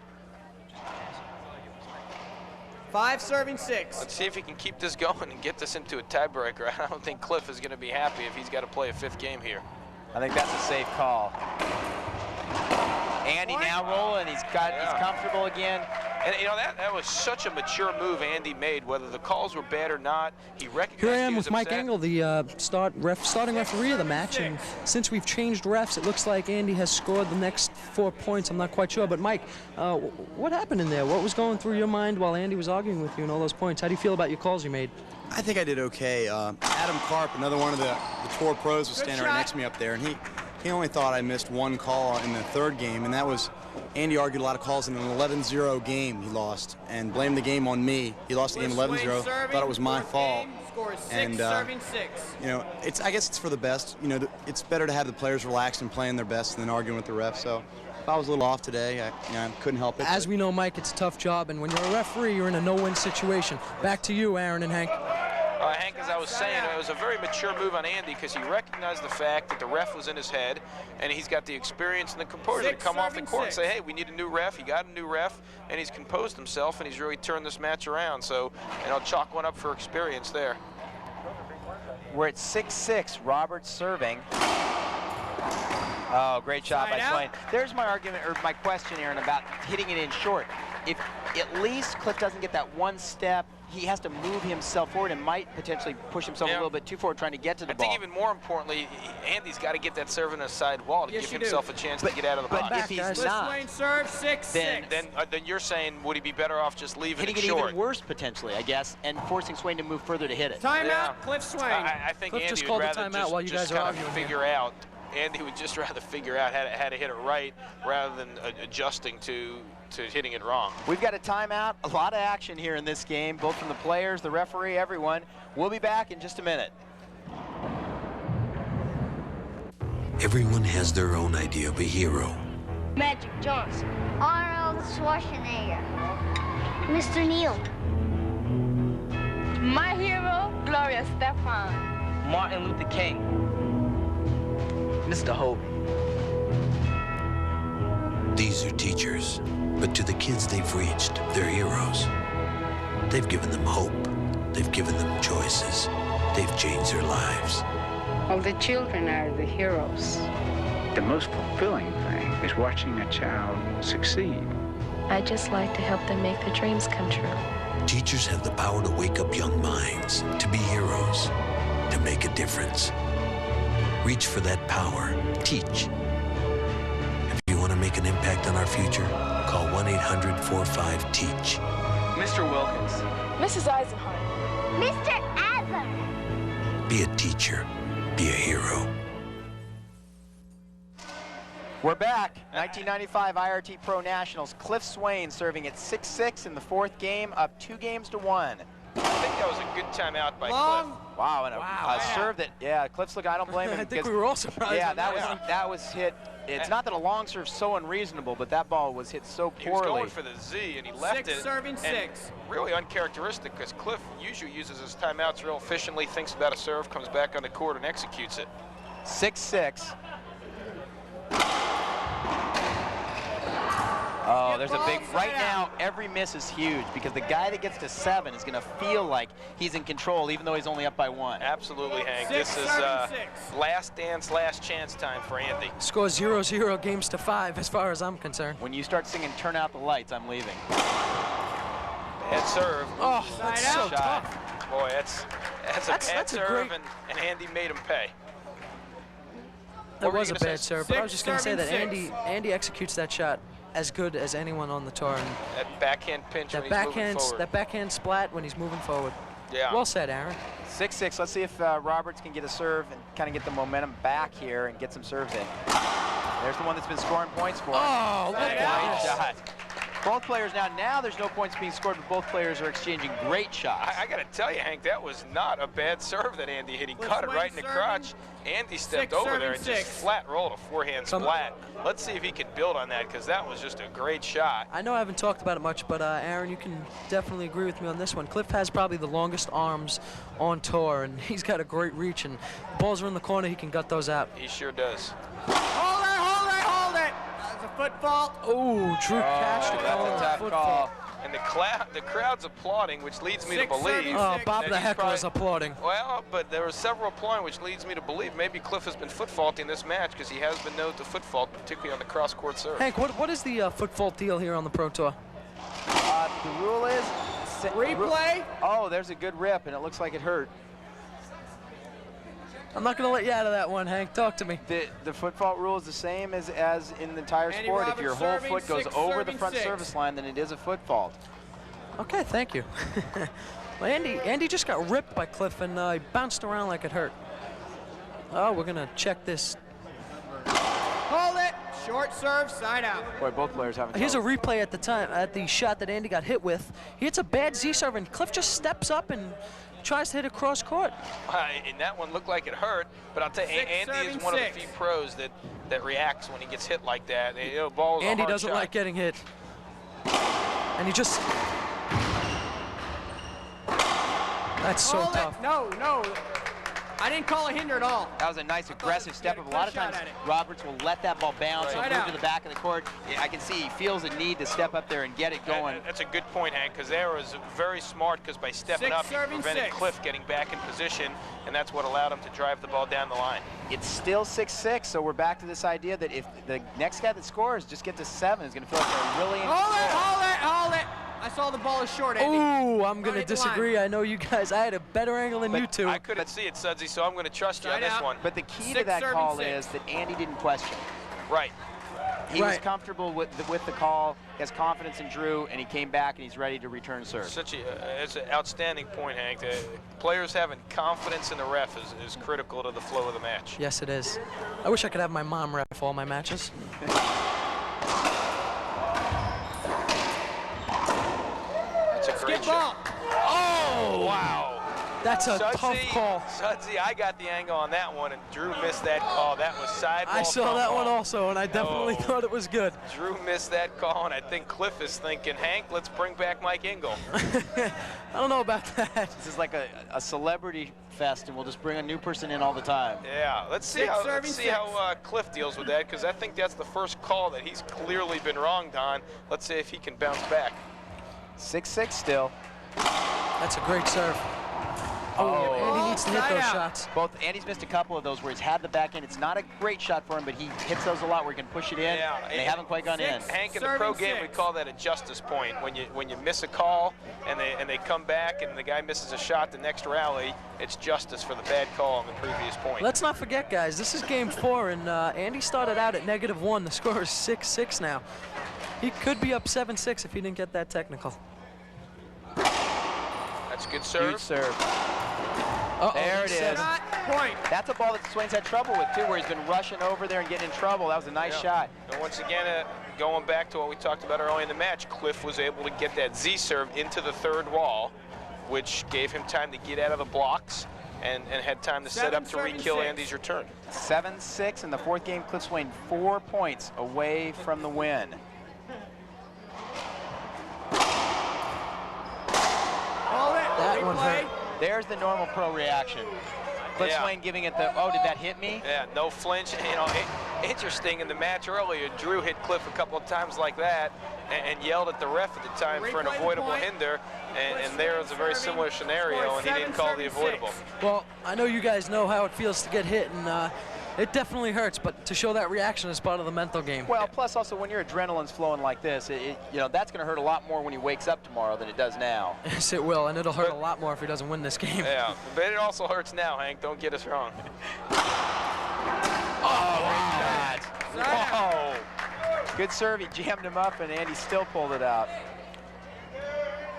5 serving 6. Let's see if he can keep this going and get this into a tiebreaker. I don't think Cliff is going to be happy if he's got to play a 5th game here. I think that's a safe call. Andy now rolling. He's comfortable again. And you know that was such a mature move Andy made. Whether the calls were bad or not, he recognized. Here I he am was with Mike upset. Angle, the starting referee of the match, and since we've changed refs, it looks like Andy has scored the next 4 points. I'm not quite sure, but Mike, what happened in there? What was going through your mind while Andy was arguing with you and all those points? How do you feel about your calls you made? I think I did okay. Adam Karp, another one of the tour pros, was standing right next to me up there, and he only thought I missed 1 call in the 3rd game, and that was Andy argued a lot of calls in an 11-0 game he lost and blamed the game on me. He lost the game 11-0, thought it was my fault. And serving 6. you know, I guess it's for the best. You know, it's better to have the players relaxed and playing their best than arguing with the ref. So if I was a little off today, I couldn't help it. As we know, Mike, it's a tough job, and when you're a referee, you're in a no-win situation. Back to you, Aaron and Hank. Hank, as I was saying, it was a very mature move on Andy because he recognized the fact that the ref was in his head, and he's got the experience and the composure to come off the court and say, hey, we need a new ref. He got a new ref, and he's composed himself, and he's really turned this match around. So, chalk one up for experience there. We're at 6-6. Roberts serving. Oh, great shot by Swain. There's my argument, or my question, Aaron, about hitting it in short. at least Cliff doesn't get that one step. He has to move himself forward and might potentially push himself a little bit too forward trying to get to the ball. I think even more importantly, Andy's got to get that serve in a side wall to give himself a chance to get out of the box. But if he's not, Swain serve 6-6. Then you're saying, would he be better off just leaving hitting it it short? even worse potentially, I guess, and forcing Swain to move further to hit it. Timeout, Cliff Swain. I think Cliff Andy just would called a rather timeout while you guys are arguing figure out. Andy would just rather figure out how to hit it right rather than adjusting to hitting it wrong. We've got a timeout, a lot of action here in this game, both from the players, the referee, everyone. We'll be back in just a minute. Everyone has their own idea of a hero. Magic Johnson. Arnold Schwarzenegger. Mr. Neal. My hero, Gloria Stefan. Martin Luther King. Mr. Hope. These are teachers, but to the kids they've reached, they're heroes. They've given them hope. They've given them choices. They've changed their lives. Well, the children are the heroes. The most fulfilling thing is watching a child succeed. I just like to help them make their dreams come true. Teachers have the power to wake up young minds, to be heroes, to make a difference. Reach for that power. Teach. If you want to make an impact on our future, call 1-800-45-TEACH. Mr. Wilkins. Mrs. Eisenhardt. Mr. Adler. Be a teacher. Be a hero. We're back. 1995 IRT Pro Nationals. Cliff Swain serving at 6-6 in the fourth game, up 2-1. I think that was a good timeout by Long. Cliff. Wow, and a serve that, yeah, Cliff's look, I don't blame him. I think we were all surprised. Yeah, that was hit. It's not that a long serve's so unreasonable, but that ball was hit so poorly. He was going for the Z, and he left it. Serving and 6. Really uncharacteristic, because Cliff usually uses his timeouts real efficiently, thinks about a serve, comes back on the court, and executes it. 6-6. Oh, there's a big, right now, every miss is huge because the guy that gets to 7 is going to feel like he's in control even though he's only up by 1. Absolutely, Hank. This is last dance, last chance time for Andy. Score 0-0 games to 5 as far as I'm concerned. When you start singing Turn Out the Lights, I'm leaving. Bad serve. Oh, that's so tough. Boy, that's a bad serve, and Andy made him pay. That was a bad serve, but I was just going to say that Andy executes that shot as good as anyone on the tour. And that backhand pinch when he's moving forward. That backhand splat when he's moving forward. Yeah. Well said, Aaron. 6-6. Let's see if Roberts can get a serve and kind of get the momentum back here and get some serves in. There's the one that's been scoring points for him. Oh, great shot. Both players now there's no points being scored, but both players are exchanging great shots. I got to tell you, Hank, that was not a bad serve that Andy hit. He cut it right in the crotch. Andy stepped over there and just flat rolled a forehand splat. Let's see if he can build on that, because that was just a great shot. I know I haven't talked about it much, but Aaron, you can definitely agree with me on this one. Cliff has probably the longest arms on tour, and he's got a great reach, and balls are in the corner, he can gut those out. He sure does. Hold it, hold it, hold it. That's a foot fault. Oh, Drew Cash to call that's a tough foot call. fault. And the crowd's applauding, which leads me to believe. Oh, Bob that the he's Heckler probably, is applauding. Well, but there were several applauding, which leads me to believe maybe Cliff has been foot faulting this match, because he has been known to foot fault, particularly on the cross-court serve. Hank, what is the foot fault deal here on the Pro Tour? The rule is... Replay? Oh, there's a good rip, and it looks like it hurt. I'm not going to let you out of that one, Hank. Talk to me. The foot fault rule is the same as in the entire sport. If your whole foot goes over the front service line, then it is a foot fault. Okay, thank you. Well, Andy just got ripped by Cliff, and he bounced around like it hurt. Oh, we're going to check this. Hold it. Short serve, side out. Boy, both players having Here's a replay at the shot that Andy got hit with. He hits a bad Z serve, and Cliff just steps up and tries to hit a cross court. And that one looked like it hurt, but I'll tell you, Andy is one of the few pros that reacts when he gets hit like that. Ball's Andy a hard doesn't shot. like getting hit. And he just... That's so Hold tough. It. No. I didn't call a hinder at all. That was a nice aggressive step. A lot of times, Roberts will let that ball bounce and move to the back of the court. I can see he feels a need to step up there and get it going. That's a good point, Hank, because there was very smart, because by stepping up, he prevented Cliff getting back in position, and that's what allowed him to drive the ball down the line. It's still 6-6, so we're back to this idea that if the next guy that scores just gets to 7, is going to feel like they're really in control. Hold it. I saw the ball is short, Andy. Ooh, I'm going to hit the disagree. I know you guys, I had a better angle than you two. I couldn't see it, Sudsy, so I'm going to trust you on this one. But the key to that call is that Andy didn't question. Right. He was comfortable with the call, he has confidence in Drew, and he came back and he's ready to return serve. It's an outstanding point, Hank. The players having confidence in the ref is critical to the flow of the match. Yes, it is. I wish I could have my mom ref all my matches. That's a great ball. Oh, wow. That's a tough call. Sudsy, I got the angle on that one, and Drew missed that call. That was side ball. I saw that one also, and I definitely thought it was good. Drew missed that call, and I think Cliff is thinking, Hank, let's bring back Mike Engel. I don't know about that. This is like a celebrity fest, and we'll just bring a new person in all the time. Yeah, let's see how Cliff deals with that, because I think that's the first call that he's clearly been wronged on. Let's see if he can bounce back. 6-6 still. That's a great serve. Oh, Andy needs to hit those shots. Andy's missed a couple of those where he's had the back end. It's not a great shot for him, but he hits those a lot where he can push it in. Yeah, and they haven't quite gone in. Hank, in the pro game, we call that a justice point. When you miss a call and they come back and the guy misses a shot the next rally, it's justice for the bad call on the previous point. Let's not forget, guys, this is game 4, and Andy started out at -1. The score is 6-6 now. He could be up 7-6 if he didn't get that technical. That's a good serve. Huge serve. There it is. Point. That's a ball that Swain's had trouble with, too, where he's been rushing over there and getting in trouble. That was a nice shot. And once again, going back to what we talked about early in the match, Cliff was able to get that Z serve into the third wall, which gave him time to get out of the blocks and had time to set up to re-kill Andy's return. 7-6 in the fourth game. Cliff Swain 4 points away from the win. That one hurt. There's the normal pro reaction. Cliff Swain giving it the, oh, did that hit me? Yeah, no flinch. You know, interesting in the match earlier, Drew hit Cliff a couple of times like that and yelled at the ref at the time for an avoidable hinder. And there was a very similar scenario, and he didn't call the avoidable. Well, I know you guys know how it feels to get hit, and it definitely hurts, but to show that reaction is part of the mental game. Well, plus also when your adrenaline's flowing like this, you know, that's going to hurt a lot more when he wakes up tomorrow than it does now. Yes, it will, and it'll hurt a lot more if he doesn't win this game. Yeah, but it also hurts now, Hank. Don't get us wrong. Oh, good serve. He jammed him up, and Andy still pulled it out.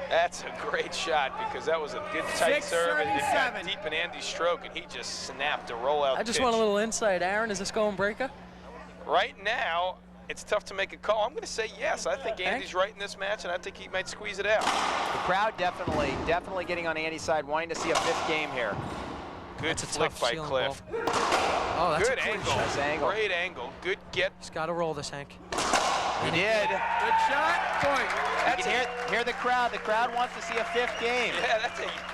That's a great shot because that was a good tight serve and it got deep in Andy's stroke and he just snapped a rollout I just pitch. want a little insight. Aaron, is this going breaker? Right now, it's tough to make a call. I'm going to say yes. I think Andy's right in this match and I think he might squeeze it out. The crowd definitely getting on Andy's side, wanting to see a 5th game here. Good flick by Cliff. Oh, that's good a angle. Nice angle. Great angle. Good get. He's got to roll this, Hank. He did. Good shot. Point. You can hear the crowd. The crowd wants to see a 5th game. Yeah,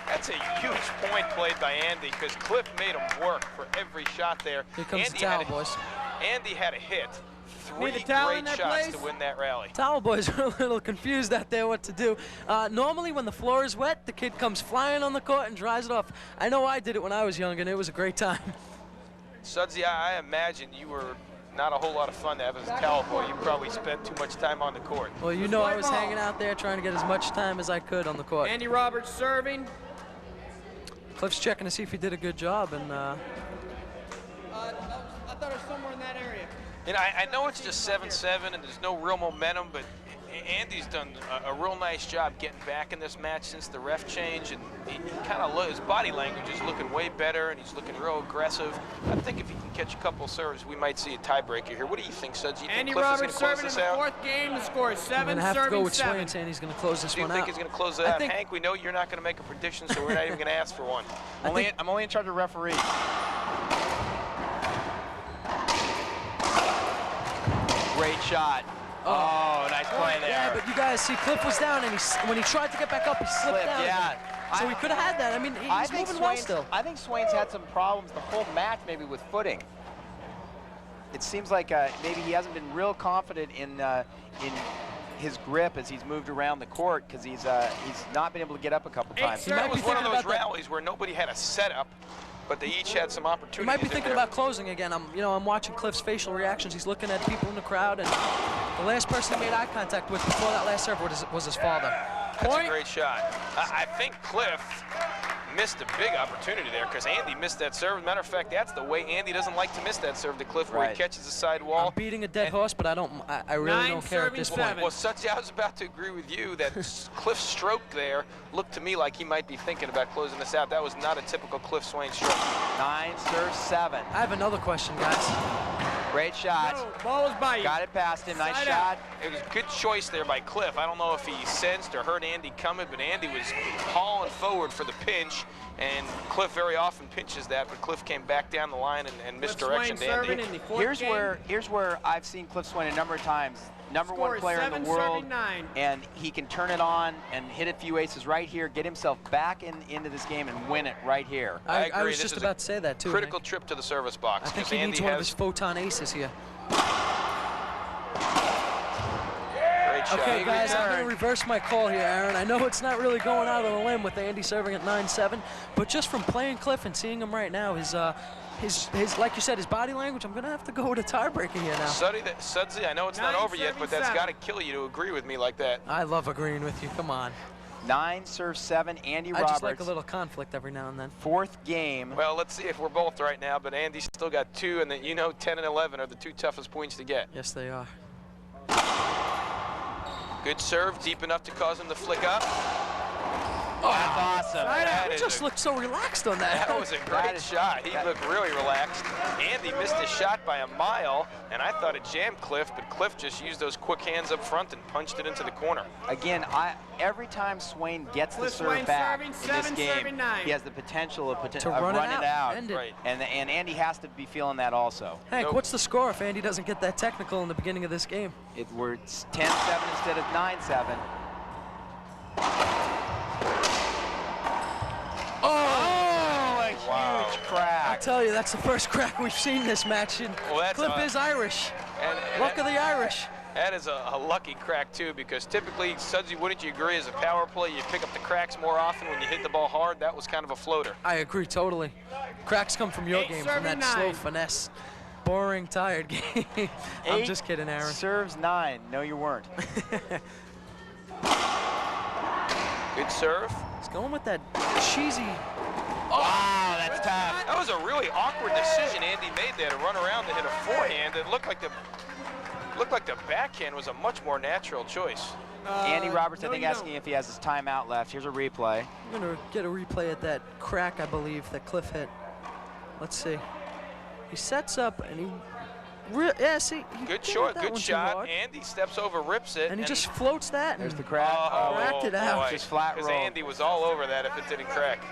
that's a huge point played by Andy because Cliff made him work for every shot there. Here comes the towel, boys. Andy had a hit. 3 great shots shots to win that rally. Towel boys are a little confused out there what to do. Normally when the floor is wet, the kid comes flying on the court and dries it off. I know I did it when I was young and it was a great time. Sudsy, I imagine you were not a whole lot of fun to have as a towel boy. You probably spent too much time on the court. Well, you know I was hanging out there trying to get as much time as I could on the court. Andy Roberts serving. Cliff's checking to see if he did a good job, and I thought it was somewhere in that area. And I know it's just 7-7 and there's no real momentum, but Andy's done a real nice job getting back in this match since the ref change, and he kind of his body language is looking way better, and he's looking real aggressive. I think if he can catch a couple serves, we might see a tiebreaker here. What do you think, Suds? You think Andy Cliff Roberts is going to close serving this in the out? 4th game. The score is 7. I'm going to have to go with Swain, 7. saying he's going to close this one out. Do you think he's going to close it out? Hank, we know you're not going to make a prediction, so we're not even going to ask for one. I'm only in charge of referee. Great shot. Oh, nice play there. Yeah, but you guys see, Cliff was down, and when he tried to get back up, he slipped down. Yeah. So he could have had that. I mean, he's moving well still. I think Swain's had some problems the whole match, maybe with footing. It seems like maybe he hasn't been real confident in his grip as he's moved around the court because he's not been able to get up a couple times. That was one of those rallies where nobody had a setup, but they each had some opportunities. You might be thinking about closing again. I'm watching Cliff's facial reactions. He's looking at people in the crowd, and the last person he made eye contact with before that last serve was his father. That's a great shot. I think Cliff missed a big opportunity there because Andy missed that serve. As a matter of fact, that's the way Andy doesn't like to miss that serve to Cliff, where he catches the side wall. I'm beating a dead horse, but I really don't care at this point. Well, Sudsy, I was about to agree with you that Cliff's stroke there looked to me like he might be thinking about closing this out. That was not a typical Cliff Swain stroke. 9 serves 7. I have another question, guys. Great shot. No, ball was by you. Got it past him. Nice Side shot. It was a good choice there by Cliff. I don't know if he sensed or heard Andy coming, but Andy was hauling forward for the pinch, and Cliff very often pinches that, but Cliff came back down the line and misdirectioned Andy. Here's where I've seen Cliff Swain a number of times. Number one player in the world, and he can turn it on and hit a few aces right here, get himself back into this game and win it right here. I agree. I was just about to say that too. Critical trip to the service box. I think he needs one of his photon aces here. Great shot. Okay, guys, I'm going to reverse my call here, Aaron. I know it's not really going out on a limb with Andy serving at 9-7, but just from playing Cliff and seeing him right now, his like you said, his body language, I'm going to have to go with a tiebreaker here now. Sudsy, I know it's not over yet, but that's got to kill you to agree with me like that. I love agreeing with you. Come on. 9 serves 7. Andy Roberts. I just like a little conflict every now and then. 4th game. Well, let's see if we're both right now, but Andy's still got 2, and then 10 and 11 are the 2 toughest points to get. Yes, they are. Good serve, deep enough to cause him to flick up. Oh, that's awesome. He just looked so relaxed on that. That was a great shot. He looked really relaxed. Andy missed his shot by a mile, and I thought it jammed Cliff, but Cliff just used those quick hands up front and punched it into the corner. Again, every time Swain gets the serve back in this game, he has the potential of running it out. Right. And Andy has to be feeling that also. Hank, what's the score if Andy doesn't get that technical in the beginning of this game? We're 10-7 instead of 9-7. Oh, a huge crack. I tell you, that's the first crack we've seen this match. And Cliff is Irish. Luck of the Irish. That is a lucky crack, too, because typically, Sudsy, wouldn't you agree, as a power play, you pick up the cracks more often when you hit the ball hard? That was kind of a floater. I agree totally. Cracks come from your game, from that slow finesse. Boring, tired game. I'm just kidding, Aaron. Serves 9. No, you weren't. Good serve. He's going with that cheesy. Oh, wow, that's tough. That was a really awkward decision Andy made there to run around to hit a forehand. It looked like the backhand was a much more natural choice. Andy Roberts, I think, asking if he has his timeout left. Here's a replay. I'm going to get a replay at that crack, I believe, that Cliff hit. Let's see. He sets up and he good shot, good shot. Andy steps over, rips it, and he just floats that. There's the crack. Cracked it out. Just flat roll. Because Andy was all over that if it didn't crack.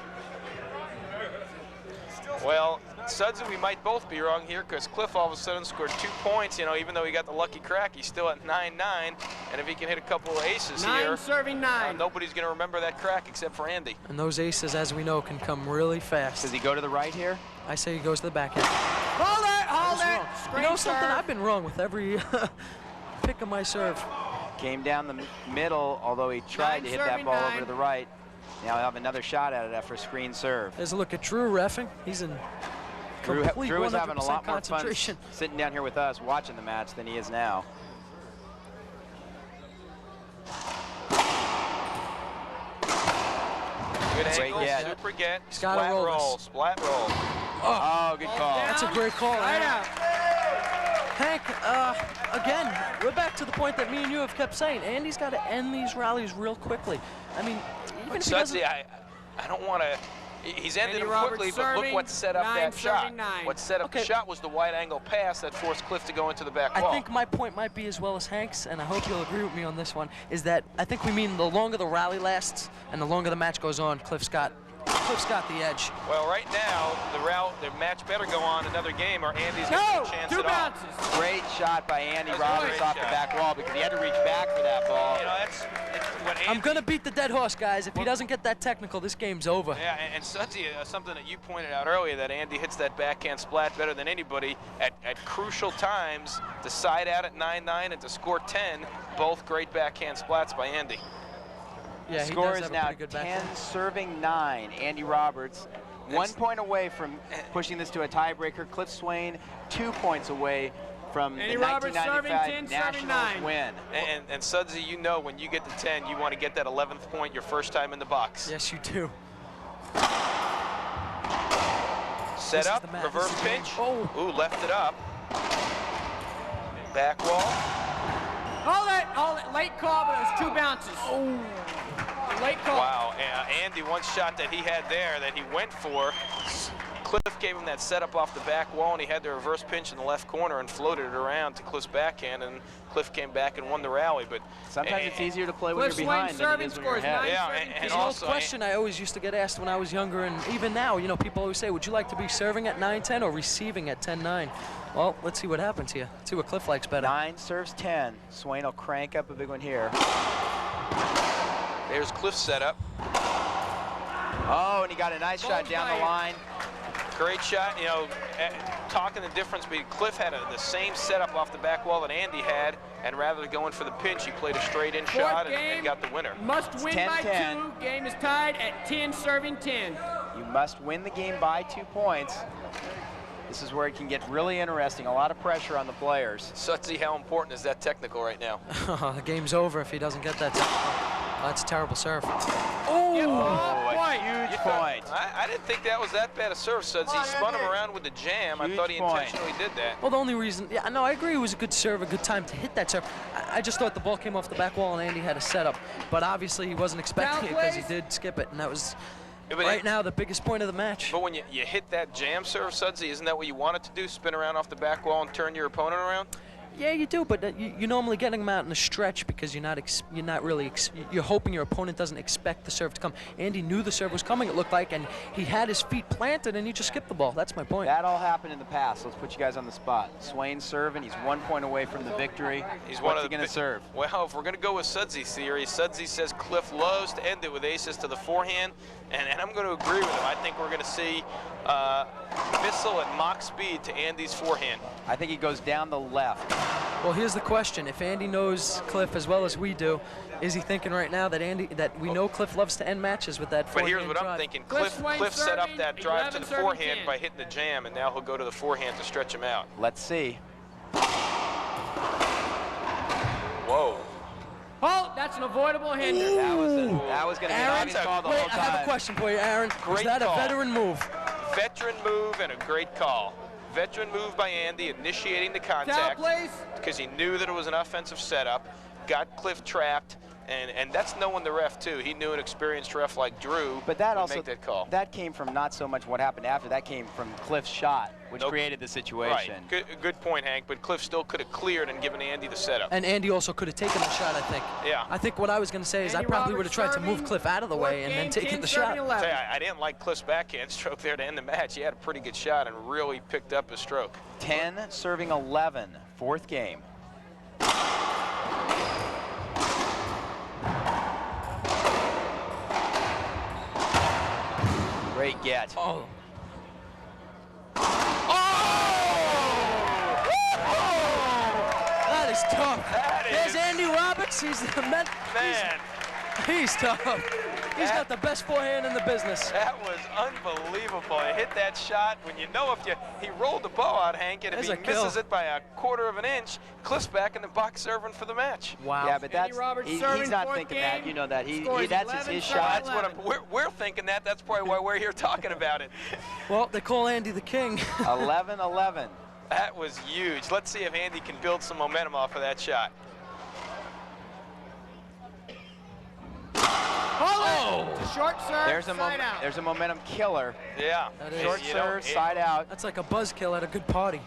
Well, Sudsy, we might both be wrong here because Cliff all of a sudden scored 2 points. Even though he got the lucky crack, he's still at 9-9. And if he can hit a couple of aces here, serving 9. Nobody's going to remember that crack except for Andy. And those aces, as we know, can come really fast. Does he go to the right here? I say he goes to the backhand. Hold it, hold it. You know something? I've been wrong with every pick of my serve. Came down the middle, although he tried to hit that ball over to the right. Now he'll have another shot at it after a screen serve. There's a look at Drew reffing. He's in complete Drew is having a lot more fun concentration. sitting down here with us watching the match than he is now. Good angle, super get, splat roll, splat roll. Oh, good call. That's a great call. Hank, again, we're back to the point that me and you have kept saying. Andy's got to end these rallies real quickly. I mean, even if he doesn't... I don't want to... He's ended them quickly, but look what set up that shot. What set up the shot was the wide angle pass that forced Cliff to go into the back wall. I think my point might be as well as Hank's, and I hope you'll agree with me on this one, is that I think we mean the longer the rally lasts and the longer the match goes on, Cliff's got the edge. Well, right now, the match better go on another game or Andy's got a chance at all. Great shot by Andy Roberts off the back wall because he had to reach back for that ball. That's what Andy, I'm going to beat the dead horse, guys. If he doesn't get that technical, this game's over. Yeah, and Sudsy, something that you pointed out earlier, that Andy hits that backhand splat better than anybody at crucial times to side out at 9-9 and to score 10. Both great backhand splats by Andy. Yeah, score is now 10 serving 9. Andy Roberts 1 point away from pushing this to a tiebreaker. Cliff Swain 2 points away from Andy the Roberts serving 1995 10, serving Nationals 9. win. And Sudsy, you know when you get to 10, you want to get that 11th point your first time in the box. Yes, you do. Set up, reverse pinch. Oh. Ooh, left it up. Back wall. Hold it, late call, but it was 2 bounces. Oh. Late call. Wow, Andy, one shot that he had there that he went for, Cliff gave him that setup off the back wall, and he had the reverse pinch in the left corner and floated it around to Cliff's backhand, and Cliff came back and won the rally. But sometimes it's easier to play when you're behind than it is when you're ahead. Yeah, and also, question I always used to get asked when I was younger, and even now, you know, people always say, would you like to be serving at 9-10 or receiving at 10-9? Well, let's see what happens here. Let's see what Cliff likes better. 9 serves 10. Swain will crank up a big one here. There's Cliff's setup. Oh, and he got a nice shot down the line. Great shot. You know, talking the difference between Cliff had the same setup off the back wall that Andy had, and rather than going for the pinch, he played a straight-in shot and got the winner. Must win by 2. Game is tied at 10, serving 10. You must win the game by 2 points. This is where it can get really interesting. A lot of pressure on the players. Sudsy, how important is that technical right now? The game's over if he doesn't get that technical. Oh, that's a terrible serve. Oh, a huge point. I didn't think that was that bad a serve, Sudsy. He spun him around with the jam. I thought he intentionally did that. Well, the only reason, yeah, no, I agree it was a good serve, a good time to hit that serve. I just thought the ball came off the back wall and Andy had a setup, but obviously he wasn't expecting it because he did skip it, and that was right now the biggest point of the match. But when you hit that jam serve, Sudsy, isn't that what you wanted to do? Spin around off the back wall and turn your opponent around? Yeah, you do, but you're normally getting them out in a stretch because you're hoping your opponent doesn't expect the serve to come. Andy knew the serve was coming, it looked like, and he had his feet planted and he just skipped the ball. That's my point. That all happened in the past. Let's put you guys on the spot. Swain serving. He's 1 point away from the victory. What's he going to serve? Well, if we're going to go with Sudsy's theory, Sudsy says Cliff loves to end it with aces to the forehand, and I'm going to agree with him. I think we're going to see missile at Mach speed to Andy's forehand. I think he goes down the left. Well, here's the question. If Andy knows Cliff as well as we do, is he thinking right now that we know Cliff loves to end matches with that forehand But here's what drive? I'm thinking. Cliff set up that drive to the forehand by hitting the jam, and now he'll go to the forehand to stretch him out. Let's see. Whoa. Oh, that's an avoidable hinder. That was going to be an obvious call the whole time. I have a question for you, Aaron. Was that a veteran move? Veteran move and a great call. Veteran move by Andy, initiating the contact because he knew that it was an offensive setup, got Cliff trapped, and that's knowing the ref too. He knew an experienced ref like Drew but that would also make that call. That came from not so much what happened after. That came from Cliff's shot, which created the situation. Right. Good point, Hank. But Cliff still could have cleared and given Andy the setup. And Andy also could have taken the shot, I think. Yeah. I think what I was going to say is I probably would have tried to move Cliff out of the way and then taken the shot. I didn't like Cliff's backhand stroke there to end the match. He had a pretty good shot and really picked up his stroke. 10 serving 11, 4th game. Great get. Oh. That is tough. There's Andy Roberts. He's the man. He's tough. He's got the best forehand in the business. That was unbelievable. He hit that shot when you know he rolled the ball out, Hank, and if he misses it by a quarter of an inch, Cliff's back in the box serving for the match. Wow. Yeah, but he's not thinking that. You know that. That's his shot. That's what we're thinking that. That's probably why we're here talking about it. Well, they call Andy the king. 11-11. That was huge. Let's see if Andy can build some momentum off of that shot. Oh! Short serve, there's a momentum killer. Yeah. Short serve, side out. That's like a buzzkill at a good party.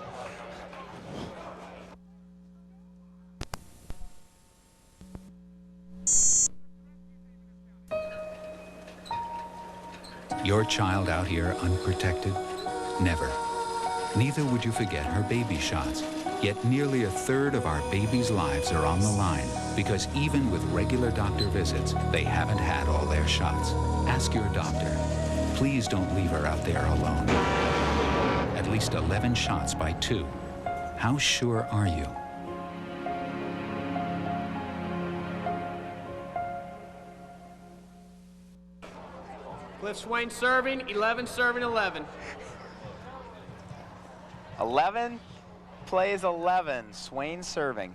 Your child out here unprotected? Never. Neither would you forget her baby shots. Yet nearly a third of our babies' lives are on the line because even with regular doctor visits, they haven't had all their shots. Ask your doctor. Please don't leave her out there alone. At least 11 shots by 2. How sure are you? Cliff Swain serving, 11 serving 11. 11. plays 11. Swain serving.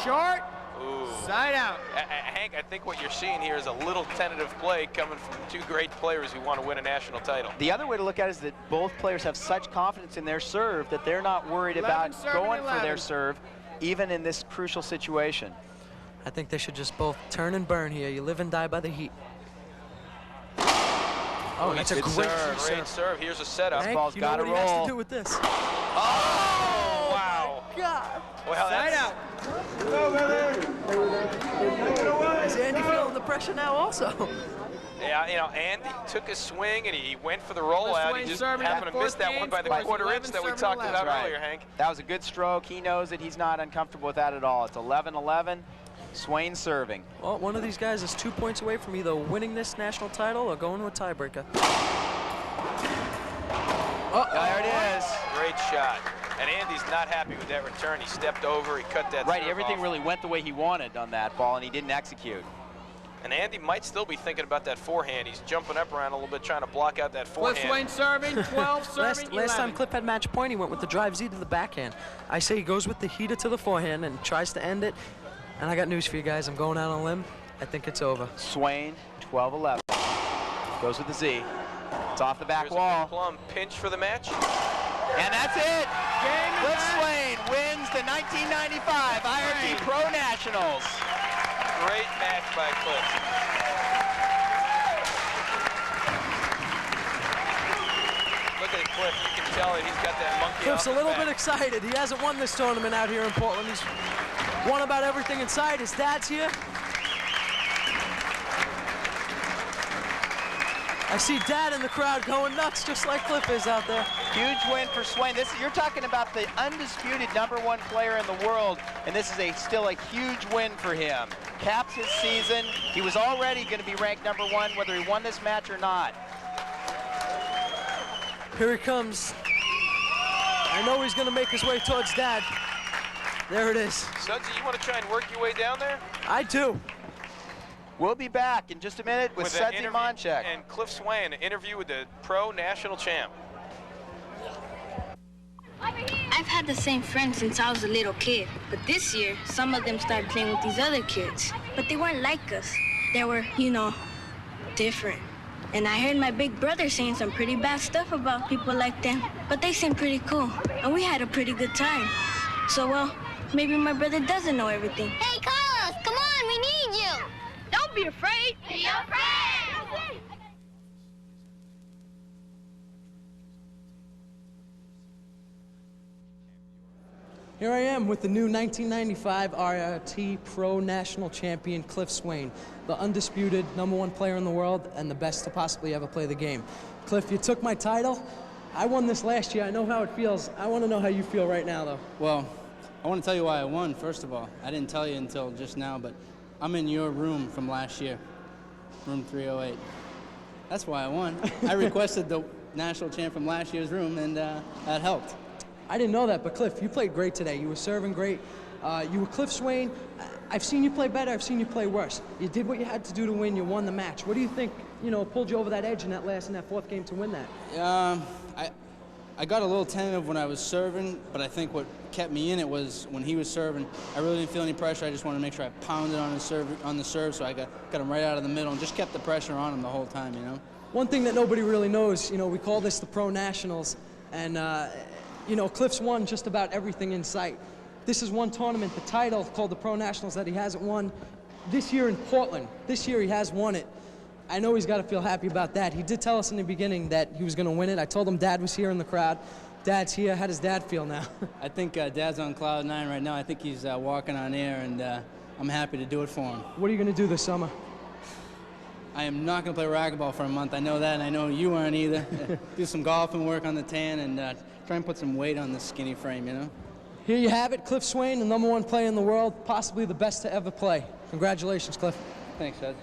Short. Ooh. Side out. Hank, I think what you're seeing here is a little tentative play coming from two great players who want to win a national title. The other way to look at it is that both players have such confidence in their serve that they're not worried about going for their serve, even in this crucial situation. I think they should just both turn and burn here. You live and die by the heat. Oh, that's a great serve. Here's a setup. This ball's got to roll. What he has to do with this? Oh, wow. God. Well, side out. Is Andy feeling the pressure now also? Yeah, you know, Andy took a swing and he went for the rollout. He just happened to miss that one by the quarter inch that we talked about earlier, Hank. That was a good stroke. He knows that he's not uncomfortable with that at all. It's 11-11. Swain serving. Well, one of these guys is 2 points away from either winning this national title or going to a tiebreaker. There it is. Great shot. And Andy's not happy with that return. He stepped over, he cut that Right, serve everything off. really went the way he wanted on that ball, and he didn't execute. And Andy might still be thinking about that forehand. He's jumping up around a little bit, trying to block out that forehand. Cliff Swain serving, 12 serving, Last time Cliff had match point, he went with the drive Z to the backhand. I say he goes with the heater to the forehand and tries to end it. And I got news for you guys. I'm going out on a limb. I think it's over. Swain, 12-11. Goes with the Z. It's off the back wall. A plum pinch for the match. And that's it. Cliff Swain wins the 1995 IRT Pro Nationals. Great match by Cliff. Look at Cliff. You can tell that he's got that monkey. Cliff's a little bit excited. He hasn't won this tournament out here in Portland. He's won about everything inside. His dad's here. I see Dad in the crowd going nuts, just like Cliff is out there. Huge win for Swain. You're talking about the undisputed #1 player in the world, and this is still a huge win for him. Caps his season. He was already going to be ranked #1, whether he won this match or not. Here he comes. I know he's going to make his way towards Dad. There it is. Sudsy, you want to try and work your way down there? I do. We'll be back in just a minute with Sudsy Monchek. And Cliff Swain, an interview with the Pro National Champ. I've had the same friends since I was a little kid, but this year, some of them started playing with these other kids. But they weren't like us. They were, you know, different. And I heard my big brother saying some pretty bad stuff about people like them, but they seemed pretty cool, and we had a pretty good time. So, well, maybe my brother doesn't know everything. Hey, Carlos, come on, we need you. Don't be afraid. Be afraid. Here I am with the new 1995 IRT Pro National Champion, Cliff Swain, the undisputed #1 player in the world and the best to possibly ever play the game. Cliff, you took my title. I won this last year. I know how it feels. I want to know how you feel right now, though. Well, I want to tell you why I won, first of all. I didn't tell you until just now, but I'm in your room from last year, room 308. That's why I won. I requested the national champ from last year's room, and that helped. I didn't know that, but Cliff, you played great today. You were serving great. You were Cliff Swain. I've seen you play better. I've seen you play worse. You did what you had to do to win. You won the match. What do you think, pulled you over that edge in that fourth game to win that? I got a little tentative when I was serving, but I think what kept me in it was when he was serving, I really didn't feel any pressure. I just wanted to make sure I pounded on the serve, so I got him right out of the middle and just kept the pressure on him the whole time, One thing that nobody really knows, we call this the Pro Nationals, and Cliff's won just about everything in sight. This is one tournament, the title called the Pro Nationals, that he hasn't won this year in Portland. This year he has won it. I know he's got to feel happy about that. He did tell us in the beginning that he was going to win it. I told him Dad was here in the crowd. Dad's here. How does Dad feel now? I think Dad's on cloud 9 right now. I think he's walking on air, and I'm happy to do it for him. What are you going to do this summer? I am not going to play racquetball for a month. I know that, and I know you aren't either. Do some golf and work on the tan, and try and put some weight on this skinny frame, Here you have it, Cliff Swain, the #1 player in the world, possibly the best to ever play. Congratulations, Cliff. Thanks, Ed.